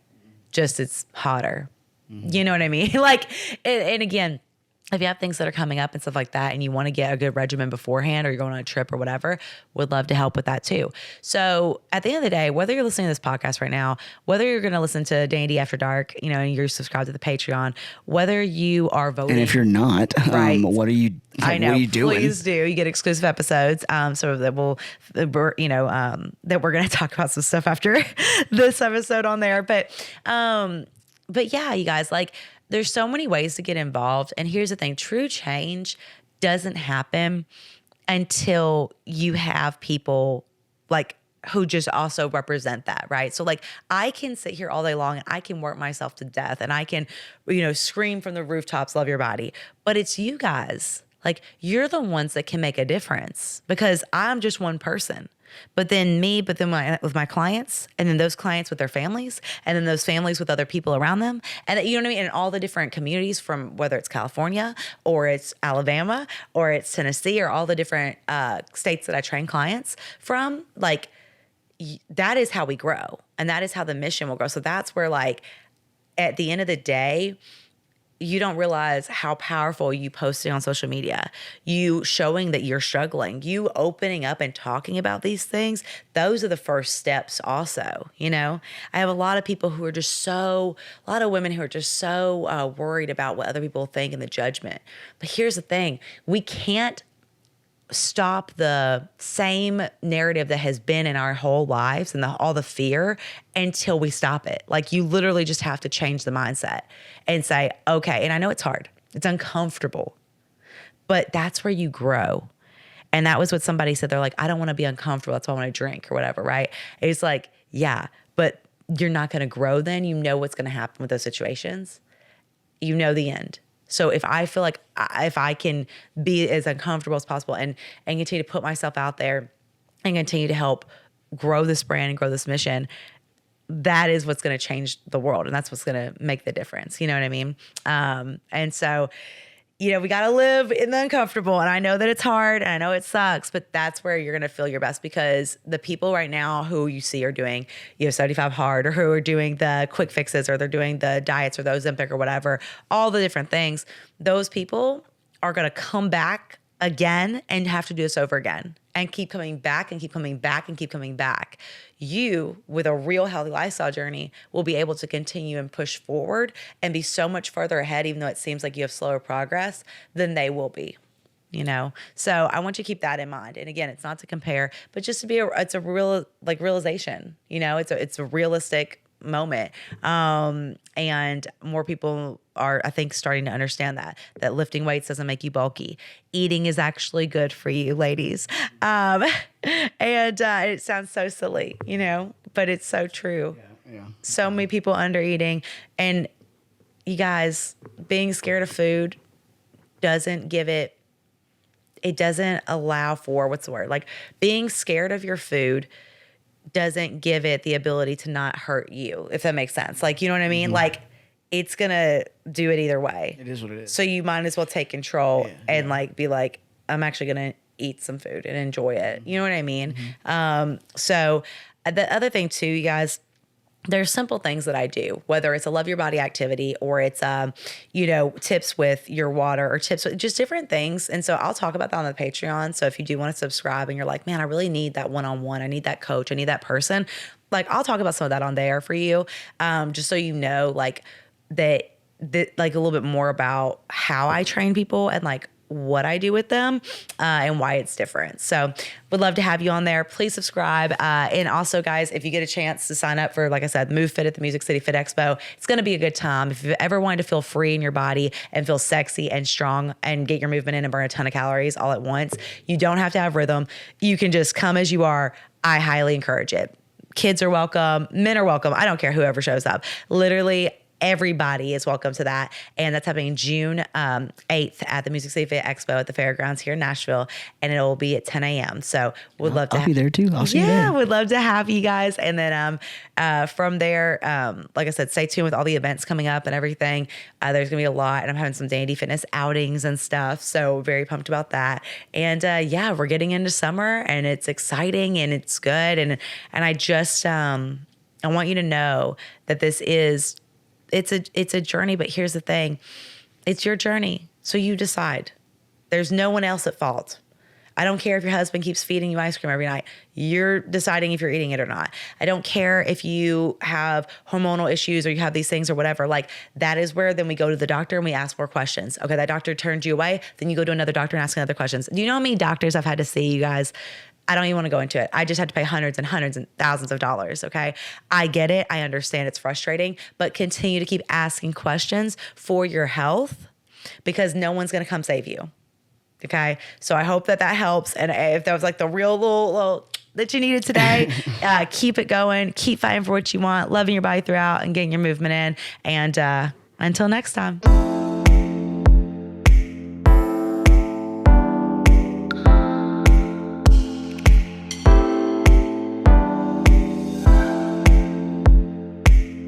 Just, it's hotter. You know what I mean? Like, and again, if you have things that are coming up and stuff like that and you want to get a good regimen beforehand or you're going on a trip or whatever, would love to help with that too. So at the end of the day, whether you're listening to this podcast right now, whether you're going to listen to Dani D After Dark, you know, and you're subscribed to the Patreon, whether you are voting. And if you're not, right. What are you I know. What are you doing? Please do. You get exclusive episodes. So that that we're going to talk about some stuff after this episode on there. But yeah, you guys, like, there's so many ways to get involved. And here's the thing, true change doesn't happen until you have people like who just also represent that, right? So like, I can sit here all day long and I can work myself to death and I can, scream from the rooftops, love your body. But it's you guys. Like, you're the ones that can make a difference because I'm just one person. But then with my clients, and then those clients with their families, and then those families with other people around them. And you know what I mean? And all the different communities from whether it's California or it's Alabama or it's Tennessee or all the different states that I train clients from, like, that is how we grow. And that is how the mission will grow. So that's where, like, at the end of the day, you don't realize how powerful you posting on social media, you showing that you're struggling, you opening up and talking about these things. Those are the first steps also, I have a lot of people who are a lot of women who are just so worried about what other people think and the judgment. But here's the thing, we can't stop the same narrative that has been in our whole lives and all the fear until we stop it. Like, you literally just have to change the mindset and say, okay, and I know it's hard, it's uncomfortable, but that's where you grow. And that was what somebody said. They're like, I don't want to be uncomfortable, that's why I want to drink or whatever, right? It's like, yeah, but you're not going to grow then. You know what's going to happen with those situations. You know the end. So if I feel like if I can be as uncomfortable as possible and continue to put myself out there and continue to help grow this brand and grow this mission, that is what's going to change the world. And that's what's going to make the difference. You know what I mean? And so, we got to live in the uncomfortable. And I know that it's hard and I know it sucks, but that's where you're going to feel your best, because the people right now who you see are doing, 75 hard, or who are doing the quick fixes, or they're doing the diets or the Ozempic or whatever, all the different things, those people are going to come back again and have to do this over again and keep coming back and keep coming back and keep coming back. You, with a real healthy lifestyle journey, will be able to continue and push forward and be so much further ahead, even though it seems like you have slower progress, than they will be. So I want you to keep that in mind. And again, it's not to compare, but just to be it's a real, like, realization. It's a realistic moment. And more people are, I think, starting to understand that lifting weights doesn't make you bulky. Eating is actually good for you, ladies. And it sounds so silly, but it's so true. Yeah. So many people under eating, and you guys, being scared of food doesn't allow for, what's the word? Like, being scared of your food doesn't give it the ability to not hurt you, if that makes sense. Like, you know what I mean? Mm-hmm. Like, it's going to do it either way. It is what it is. So you might as well take control and like, be like, I'm actually going to eat some food and enjoy it. You know what I mean? Mm-hmm. So the other thing too, you guys, there's simple things that I do, whether it's a love your body activity or it's, tips with your water or tips with just different things. And so I'll talk about that on the Patreon. So if you do want to subscribe and you're like, man, I really need that one-on-one, I need that coach, I need that person, like, I'll talk about some of that on there for you. Just so you know, like, that like a little bit more about how I train people and like what I do with them and why it's different. So would love to have you on there. Please subscribe. And also, guys, if you get a chance to sign up for, like I said, Move Fit at the Music City Fit Expo, it's going to be a good time. If you've ever wanted to feel free in your body and feel sexy and strong and get your movement in and burn a ton of calories all at once, you don't have to have rhythm. You can just come as you are. I highly encourage it. Kids are welcome. Men are welcome. I don't care whoever shows up. Literally, everybody is welcome to that. And that's happening June 8th at the Music City Fit Expo at the Fairgrounds here in Nashville. And it will be at 10 a.m. So would love to I'll be there too. I'll see you there. Yeah, would love to have you guys. And then from there, like I said, stay tuned with all the events coming up and everything. There's going to be a lot. And I'm having some Dani D Fitness outings and stuff. So very pumped about that. And yeah, we're getting into summer and it's exciting and it's good. And I just, I want you to know that this is, it's a journey, but here's the thing. It's your journey. So you decide. There's no one else at fault. I don't care if your husband keeps feeding you ice cream every night. You're deciding if you're eating it or not. I don't care if you have hormonal issues or you have these things or whatever. Like, that is where then we go to the doctor and we ask more questions. Okay, that doctor turned you away. Then you go to another doctor and ask another questions. Do you know how many doctors I've had to see, you guys? I don't even want to go into it. I just had to pay hundreds and thousands of dollars, okay? I get it. I understand it's frustrating, but continue to keep asking questions for your health because no one's going to come save you, okay? So I hope that helps. And if that was like the real little that you needed today, keep it going. Keep fighting for what you want, loving your body throughout and getting your movement in. And until next time.